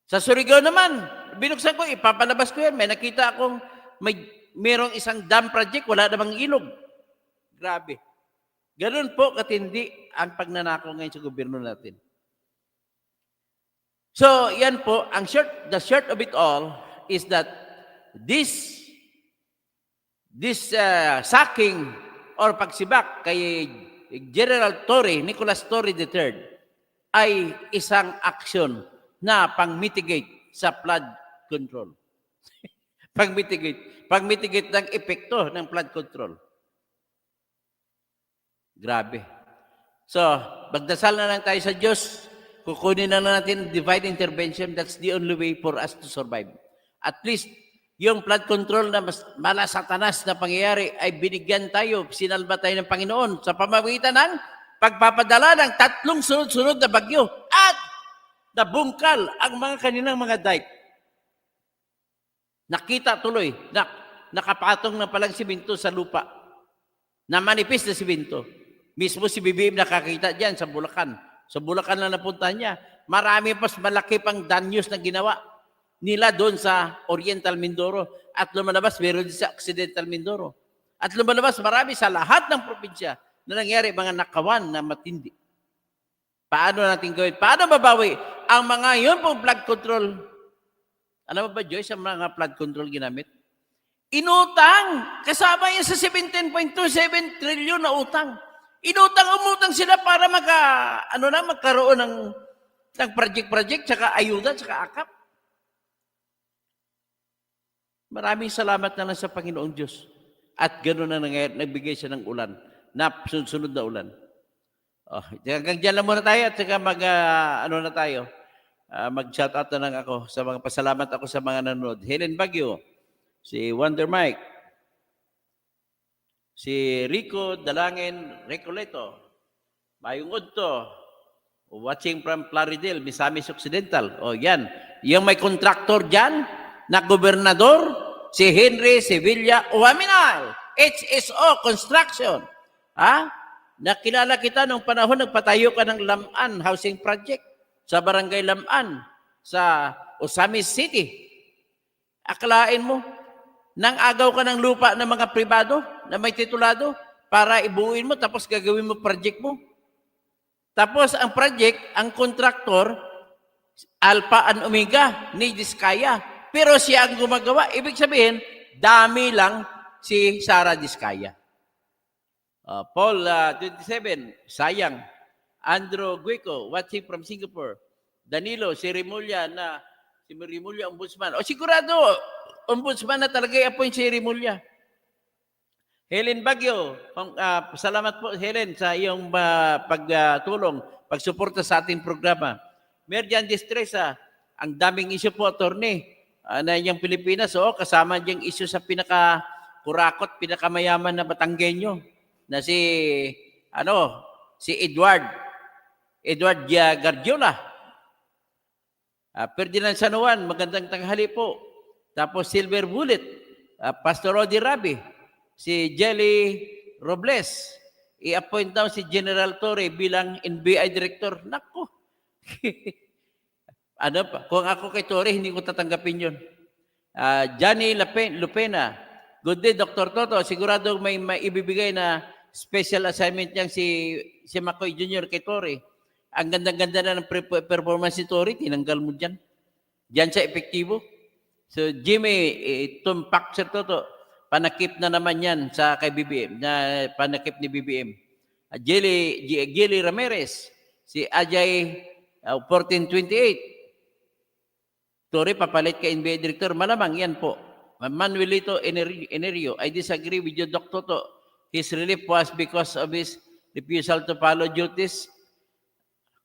Sa Surigao naman, binuksan ko, ipapalabas ko yan. May nakita akong mayroong isang dam project, wala namang ilog. Grabe. Ganun po katindi ang pagnanakaw ngayon sa gobyerno natin. So, yan po, the short of it all is that this sacking or pagsibak kay General Nicolas Torre III ay isang aksyon na pang-mitigate sa flood control. Pang-mitigate ng epekto ng flood control. Grabe. So, magdasal na lang tayo sa Diyos. Kukunin na natin divine intervention. That's the only way for us to survive. At least, yung flood control na malasatanas na pangyayari ay binigyan tayo, sinalba tayo ng Panginoon sa pamamagitan ng pagpapadala ng 3 sunod-sunod na bagyo at nabungkal ang mga kaninang mga dike. Nakita tuloy na nakapatong na palang siminto sa lupa. Na manipis na siminto. Mismo si BBM nakakita dyan sa Bulacan. Sa Bulacan na napuntahan niya. Marami mas malaki pang danyos na ginawa nila doon sa Oriental Mindoro. At lumalabas, meron din sa Occidental Mindoro. At lumalabas, marami sa lahat ng probinsya na nangyari mga nakawan na matindi. Paano natin gawin? Paano mabawi ang mga yun pong flood control? Alam mo ba, Joyce, ang mga flood control ginamit? Inutang! Kasama yan sa 17.27 trillion na utang. Umutang sila para magkaroon ng project, tsaka ayuda, tsaka akap. Maraming salamat na lang sa Panginoong Diyos. At gano'n na nangyayari, nagbigay siya ng ulan, na sunod na ulan. Hanggang dyan lang muna tayo at saka mag-shoutout na lang ako sa mga pasalamat ako sa mga nanonood. Helen Bagyo, si Wonder Mike, si Rico Dalangin Recoleto, Mayong Udto, watching from Plaridel, Misamis Occidental. Yan. Yung may contractor dyan, na gobernador, si Henry Sevilla Uaminal, HSO Construction. Nakilala kita nung panahon nagpatayo ka ng Laman Housing Project sa Barangay Laman sa Osamis City. Akalain mo, nang agaw ka ng lupa ng mga pribado na may titulado para ibuuin mo tapos gagawin mo project mo. Tapos ang project, ang kontraktor, Alpha and Omega ni Diskaya. Pero siya ang gumagawa. Ibig sabihin, dami lang si Sara Diskaya. Paul 27, sayang. Andrew Guico, watching from Singapore. Danilo, si Rimulya ombudsman. O sigurado, ombudsman na talaga i-appoint si Rimulya. Helen Bagyo, salamat po Helen sa iyong pagtulong, pagsuporta sa ating programa. Merjan Destresa, ang daming issue po, attorney, na yung Pilipinas, kasama diyang issue sa pinaka-kurakot, pinakamayaman na Batanggenyo, na si Edward Gardiola. Ferdinand San Juan, magandang tanghali po. Tapos Silver Bullet, Pastor Rodi Rabi, si Jelly Robles, i-appoint daw si General Torre bilang NBI Director. Nako. Ano pa? Kung ako kay Torre, hindi ko tatanggapin yun. Johnny Lupena, good day, Dr. Toto. Sigurado may ibibigay na special assignment niyang si McCoy Jr. kay Torre. Ang ganda-ganda na ng performance ni Torre, tinanggal mo dyan. Diyan siya epektibo. So, Jimmy, tumpak Sir Toto, panakip na naman yan sa kay BBM, na panakip ni BBM. Gilly Ramirez, si Ajay 1428. Torre, papalit ka NBA Director. Malamang yan po. Manuelito Enerio, I disagree with you, Dr. Toto. His relief was because of his refusal to follow duties.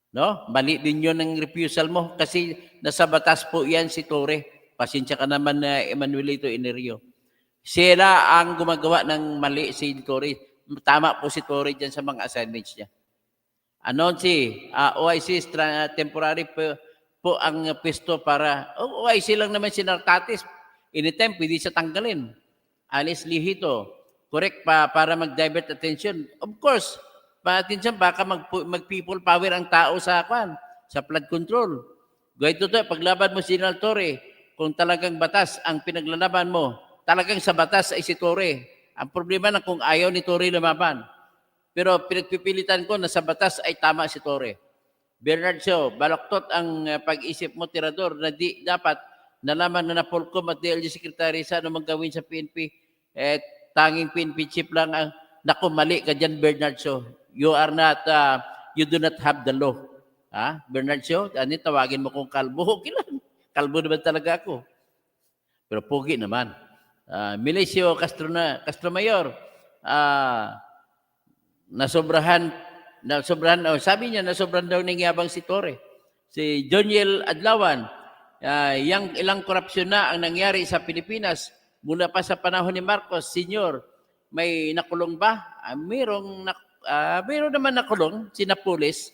No? Mali din yun ang refusal mo kasi nasa batas po yan si Torre. Pasensya ka naman na Emanuelito Enerio. Sila ang gumagawa ng mali si Torre. Tama po si Torre dyan sa mga assignments niya. OIC temporary po ang pwesto para, OIC lang naman si Nartatis. Anytime, pwede siya tanggalin. Alice Lihito, correct para mag-divert attention. Of course, attention, baka mag-people power ang tao sa flood control. Gayto to, paglaban mo si General Torre, kung talagang batas ang pinaglalaban mo, talagang sa batas ay si Torre. Ang problema na kung ayaw ni Torre lumaban. Pero pinagpipilitan ko na sa batas ay tama si Torre. Bernard Shaw, balaktot ang pag-isip mo, tirador, na di dapat nalaman na Polcom at DLG Secretary sa anumang gawin sa PNP. Tanging PNP chief lang ang, naku, mali ka dyan, Bernard Shaw. You do not have the law. Bernard Shaw, tawagin mo kong kalbo. Okay lang. Kalbo naman talaga ako. Pero pogi naman. Milicio Castromayor, sabi niya, nasobrahan daw ng yabang si Torre. Si Joniel Adlawan, yang ilang korupsyon na ang nangyari sa Pilipinas mula pa sa panahon ni Marcos Sr. May nakulong ba? Mayroon naman nakulong si Napoles.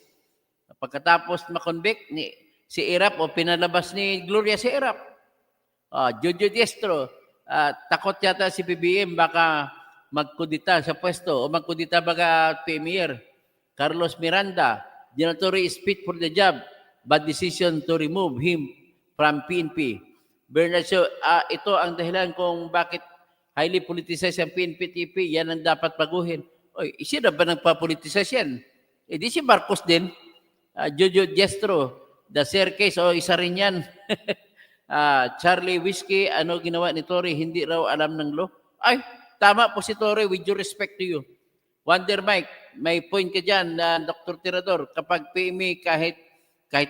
Pagkatapos makonvict si Irap o pinalabas ni Gloria si Irap. Jojo Diestro, takot yata si BBM baka magkudita sa pwesto o magkudita baka Premier. Carlos Miranda, General Torre is fit for the job, but decision to remove him from PNP. Bernard Shaw, ito ang dahilan kung bakit highly politicized ang PNP-TP, yan ang dapat baguhin. Oy, sino ba nagpa-politicize yan? Di si Marcos din. Jojo Diestro, the staircase, isa rin yan. Charlie Whiskey, ano ginawa ni Torre? Hindi raw alam ng law. Ay, tama po si Torre, with due respect to you. Wonder Mike, may point ka dyan, Dr. Tirador. Kapag PME, kahit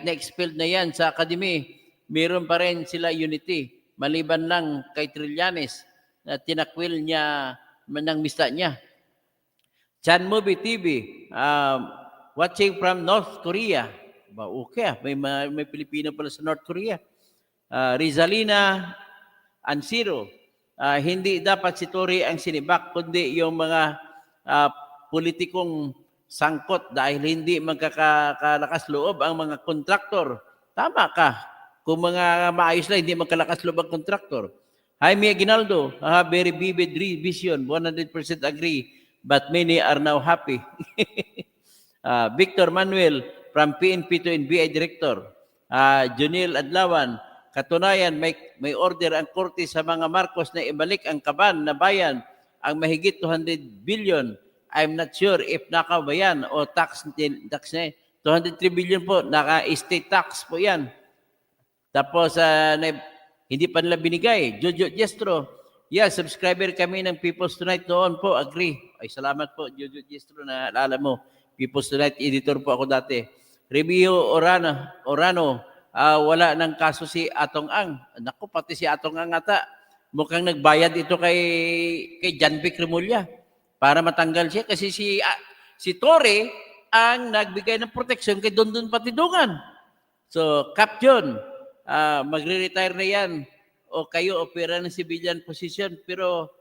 na-expelled na yan sa academy, meron pa rin sila unity. Maliban lang kay Trillanes na tinakwil niya ng mista niya. Chan Movie TV, watching from North Korea. Okay, may Pilipino pala sa North Korea. Rizalina Ansiro, hindi dapat si Torre ang sinibak, kundi yung mga politikong sangkot dahil hindi magkakalakas loob ang mga kontraktor. Tama ka. Kung mga maayos lang, hindi magkalakas loob ang kontraktor. Jaime Aguinaldo, very vivid vision, 100% agree, but many are now happy. Victor Manuel, from PNP to NBI Director. Joniel Adlawan, katunayan may order ang korte sa mga Marcos na ibalik ang kaban na bayan ang mahigit 200 billion. I'm not sure if nakaw ba yan o tax na 203 billion po, naka-estate tax po yan. Tapos hindi pa nila binigay. Jojo Diestro, subscriber kami ng People's Tonight noon po, agree. Ay, salamat po Jojo Diestro na alala mo. People's Tonight editor po ako dati. Review Orano, wala ng kaso si Atong Ang. Naku, pati si Atong Ang ata, mukhang nagbayad ito kay John Vic Remulla para matanggal siya kasi si Torre ang nagbigay ng protection kay Dondon Patidungan. So, Cap John, magre-retire na yan o kayo opera ng civilian position pero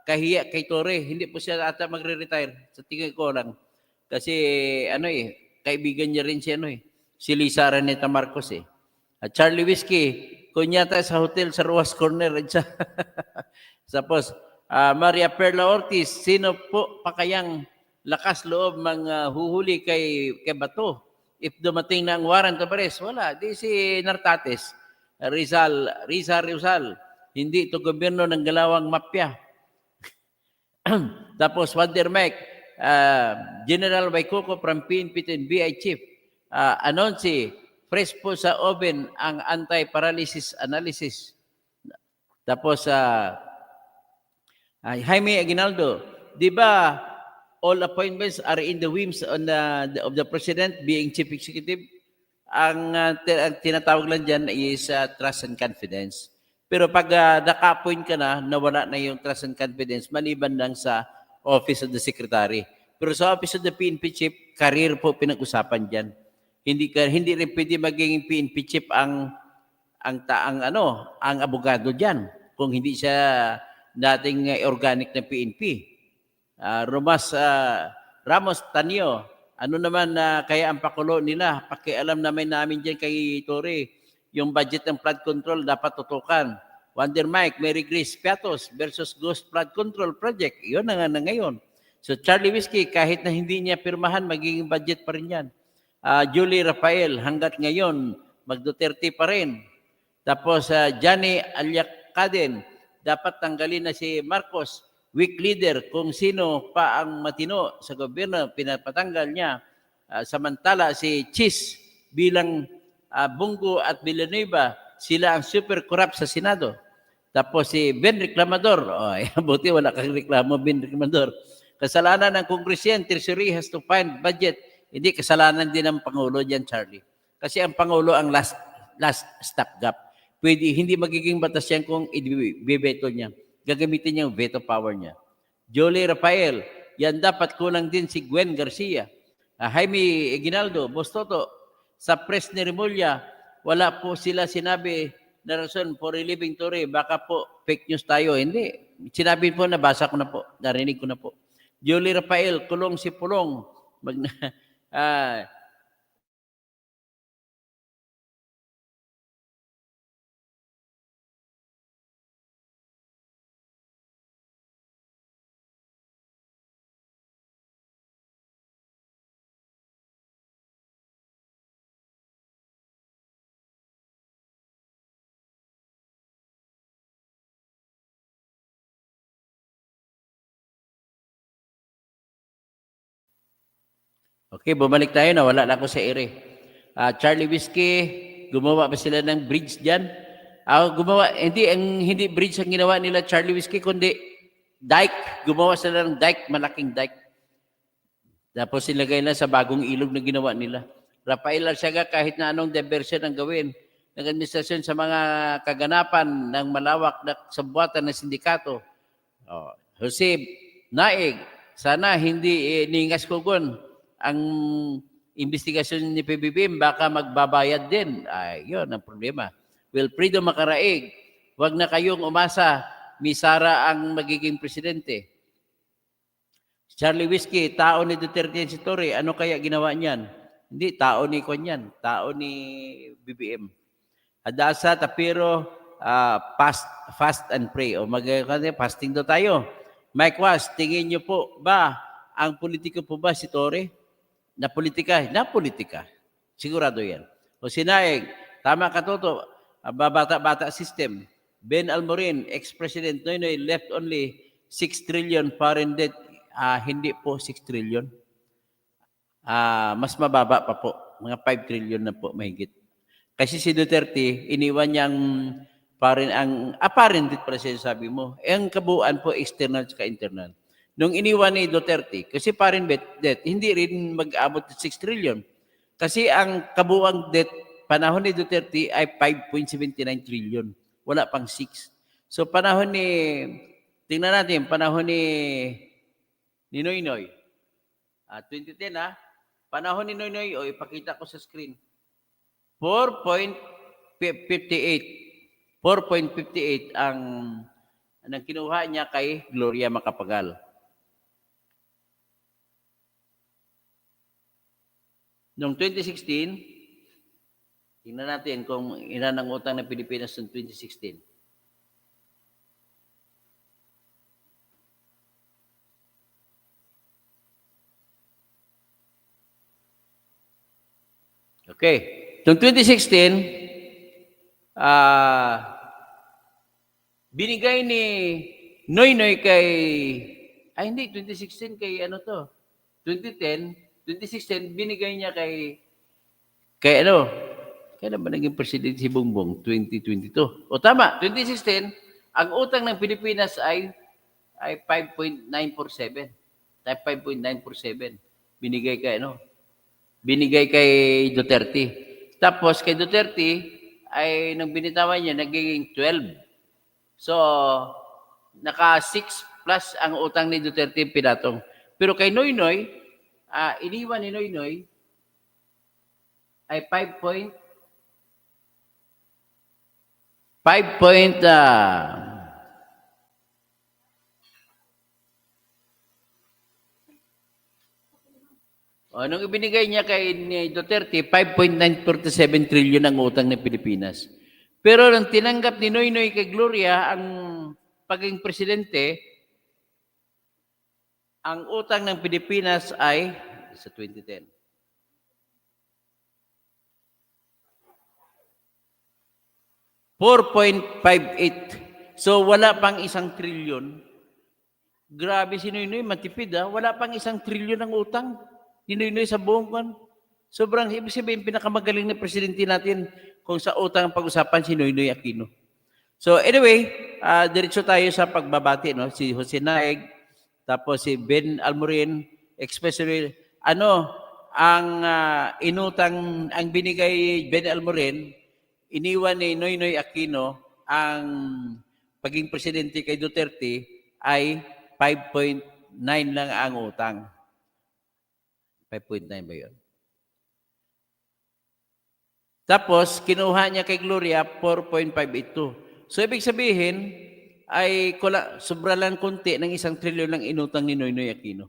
kahiya kay Torre, hindi po siya ata magre-retire sa tingin ko lang. Kasi kaibigan niya rin si Lisa Araneta Marcos At Charlie Whiskey, kunyata sa hotel sa Ruas Corner. Tapos, Maria Perla Ortiz, sino po pa kayang lakas loob huhuli kay Bato? If dumating na ang warrant of arrest, wala. Di si Nartates, Rizal, hindi ito gobyerno ng galawang mafia. Tapos, Wonder Mike, General Waikoko from PNP to NBI Chief, anonsi, fresh po sa oven ang anti-paralysis analysis. Tapos, Jaime Aguinaldo, di ba all appointments are in the whims of the President being Chief Executive? Ang tinatawag lang dyan is trust and confidence. Pero pag naka-appoint ka na, nawala na yung trust and confidence, maliban lang sa Office of the Secretary. Pero sa Office of the PNP Chief, career po pinag-usapan dyan. Hindi rin pwede maging PNP Chief ang abogado dyan kung hindi siya dating organic na PNP. Ramos Tanyo, ano naman kaya ang pakulo nila? Pakialam namin dyan kay Torre, yung budget ng flood control dapat tutukan. Wonder Mike, Mary Grace Piatos versus Ghost Flood Control Project. Yun na nga na ngayon. So Charlie Whiskey, kahit na hindi niya pirmahan, magiging budget pa rin yan. Julie Rafael, hanggat ngayon, mag-Duterte pa rin. Tapos Johnny Alyakaden, dapat tanggalin na si Marcos, weak leader, kung sino pa ang matino sa gobyerno, pinapatanggal niya. Samantala si Chis bilang Bungo at Villanueva, sila ang super corrupt sa Senado. Tapos si Ben Reclamador, buti wala kang reklamo, Ben Reclamador. Kasalanan ng Congress yan, Treasury has to find budget. Hindi kasalanan din ng Pangulo dyan, Charlie. Kasi ang Pangulo ang last stopgap. Pwede, hindi magiging batas yan kung i-veto niya. Gagamitin niya yung veto power niya. Jolie Rafael, yan dapat kulang din si Gwen Garcia. Jaime Aguinaldo, Bostoto, sa press ni Remulla, wala po sila sinabi na rason for relieving Torre. Baka po fake news tayo. Hindi. Sinabi po, nabasa ko na po. Narinig ko na po. Jolie Rafael, kulong si Pulong. Okay, bumalik tayo na. Wala na ako sa ere. Charlie Whiskey, gumawa ba sila ng bridge dyan? Hindi bridge ang ginawa nila Charlie Whiskey, kundi dike. Gumawa sila ng dike, malaking dike. Tapos silagay na sa bagong ilog na ginawa nila. Rafael Arsiaga, kahit na anong diversion ang gawin ng administrasyon sa mga kaganapan ng malawak na sabuatan ng sindikato. Jose Naig, sana hindi ningas kugon ang investigasyon ni PBBM, baka magbabayad din. Yun ang problema. Wilfredo Macaraig, wag na kayong umasa, Misara ang magiging presidente. Charlie Whiskey, tao ni Duterte si Torre, ano kaya ginawa niyan? Hindi, tao ni Konyan, tao ni BBM. Adasa, Tapiro, fast and pray. Fasting daw tayo. Mike Was, tingin niyo po ba, ang politiko po ba si Torre? Na politika? Sigurado yan. O Sinaig, tama ka Toto, bata-bata system. Ben Almorin, ex-president Noynoy, left only 6 trillion foreign debt. Hindi po 6 trillion. Mas mababa pa po. Mga 5 trillion na po mahigit. Kasi si Duterte, iniwan niyang foreign debt pala siya sabi mo. Ang kabuuan po external at internal. Nung iniwan ni Duterte, kasi foreign debt, hindi rin mag-abot ng 6 trillion. Kasi ang kabuang debt panahon ni Duterte ay 5.79 trillion. Wala pang 6. So panahon ni, tingnan natin, panahon ni Noynoy. 2010 panahon ni Noynoy, ipakita ko sa screen. 4.58. 4.58 ang kinuha niya kay Gloria Macapagal. Noong 2016, tingnan natin kung ilan ang utang ng Pilipinas noong 2016. Okay. Noong 2016, binigay ni Noynoy kay, hindi, 2016 kay 2010, 2016, binigay niya kay kailan ba naging presidente si Bongbong? 2022. O tama, 2016, ang utang ng Pilipinas ay 5.947. 5.947. Binigay kay binigay kay Duterte. Tapos kay Duterte ay nang binitawan niya naging 12. So naka 6 plus ang utang ni Duterte pinatong. Pero kay Noynoy, iniwan ni Noynoy ay 5 nung ibinigay niya kay ni Duterte, 5.947 trillion ang utang ng Pilipinas. Pero nang tinanggap ni Noynoy kay Gloria ang pagiging presidente, ang utang ng Pilipinas ay sa 2010. 4.58. So wala pang 1 trilyon. Grabe si Noynoy, matipid Wala pang 1 trilyon ang utang ni Noynoy sa buong kan. Sobrang ibig sabihin, pinakamagaling na presidente natin kung sa utang ang pag-usapan si Noynoy Aquino. So anyway, diretso tayo sa pagbabati. Si Jose Naeg, tapos si Ben Almorin, especially, ang inutang, ang binigay Ben Almorin, iniwan ni Noynoy Aquino ang paging presidente kay Duterte ay 5.9 lang ang utang. 5.9 ba yun? Tapos, kinuha niya kay Gloria 4.582. So, ibig sabihin, ay sobra lang konti ng 1 trilyon ng inutang ni Noynoy Aquino.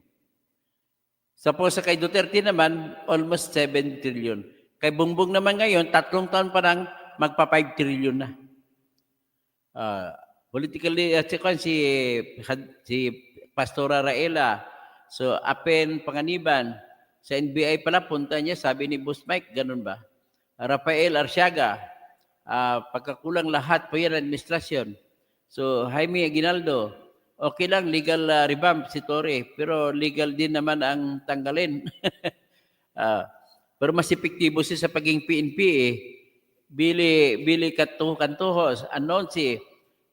Tapos, sa kay Duterte naman, almost 7 trilyon. Kay Bongbong naman ngayon, 3 taon pa lang, magpa 5 trilyon na. Politically, si Pastora Raela, so Apen Panganiban, sa NBI pala, punta niya, sabi ni Boss Mike, ganun ba? Rafael Arsiaga, pagkakulang lahat po yan, administrasyon. So, Jaime Aguinaldo, okay lang, legal revamp si Torre, pero legal din naman ang tanggalin. Pero mas epektibo siya sa paging PNP Bili kantuhos, anonsi,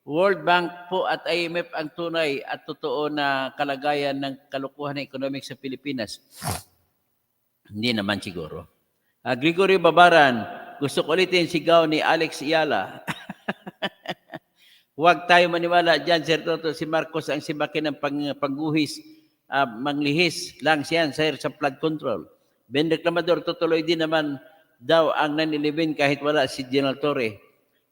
World Bank po at IMF ang tunay at totoo na kalagayan ng kalukuhan ng economic sa Pilipinas. Hindi naman siguro. Gregorio Babaran, gusto ko ulitin sigaw ni Alex Iala. Huwag tayo maniwala dyan, Sir Toto. Si Marcos ang sibakin ng pangguhis, manglihis lang siyan, sir, sa flood control. Ben Reclamador, tutuloy din naman daw ang 9/11 kahit wala si General Torre.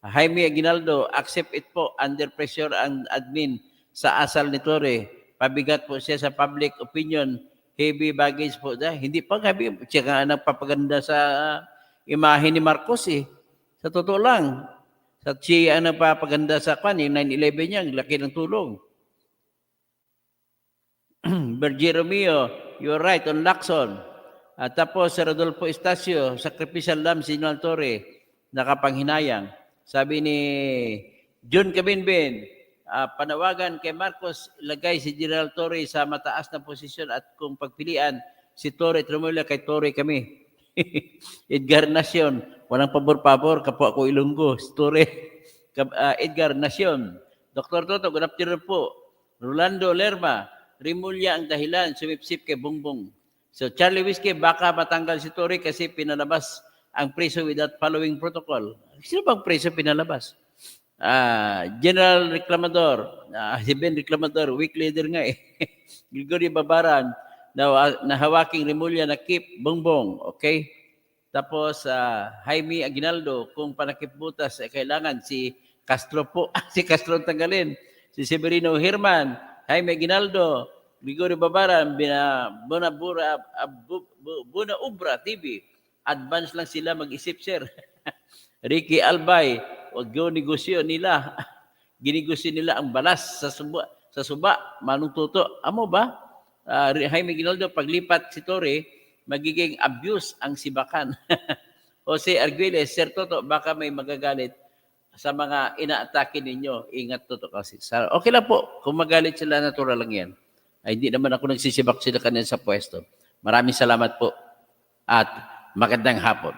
Jaime Aguinaldo, accept it po, under pressure ang admin sa asal ni Torre. Pabigat po siya sa public opinion, heavy baggage po. Hindi pa heavy, siya nga nagpapaganda sa imahe ni Marcos Sa totoo lang, sa siya ang nagpapaganda sa yung 9/11 niya, ang laki ng tulong. Bergie Romeo, you're right on Lacson. Tapos si Rodolfo Estacio, sacrificial lamb si General Torre, nakapanghinayang. Sabi ni John Cabinbin, panawagan kay Marcos, ilagay si General Torre sa mataas na posisyon at kung pagpilian, si Torre Tremula kay Torre kami. Edgar Nacion, walang pabor-pabor, kapwa ako Ilonggo, si Torre. Edgar Nacion, Dr. Toto, good afternoon po. Rolando Lerma, Rimulya ang dahilan, sumipsip kay Bongbong. So Charlie Whiskey, baka matanggal si Torre kasi pinalabas ang preso without following protocol. Sino bang preso pinalabas? General Reclamador, si Ben Reclamador, weak leader nga eh. Gregorio Babaran, na hawaking Remulla na keep, bongbong, okay? Tapos Jaime Aguinaldo, kung panakip butas, kailangan si Castro po, si Castro ang tanggalin. Si Severino Herman, Jaime Aguinaldo, Gregorio Babaran, Buna Ubra TV. Advance lang sila mag-isip, sir. Ricky Albay, wag yung negosyo nila. Ginegosyo nila ang balas sa suba, manong tuto. Amo ba? Jaime Aguinaldo, paglipat si Torre, magiging abuse ang sibakan. Jose Arguelles, Sir Toto, baka may magagalit sa mga inaatake ninyo. Ingat Toto kasi. Okay lang po, kung magalit sila, natural lang yan. Ay, hindi naman ako nagsisibak sila kanina sa pwesto. Maraming salamat po at magandang hapon.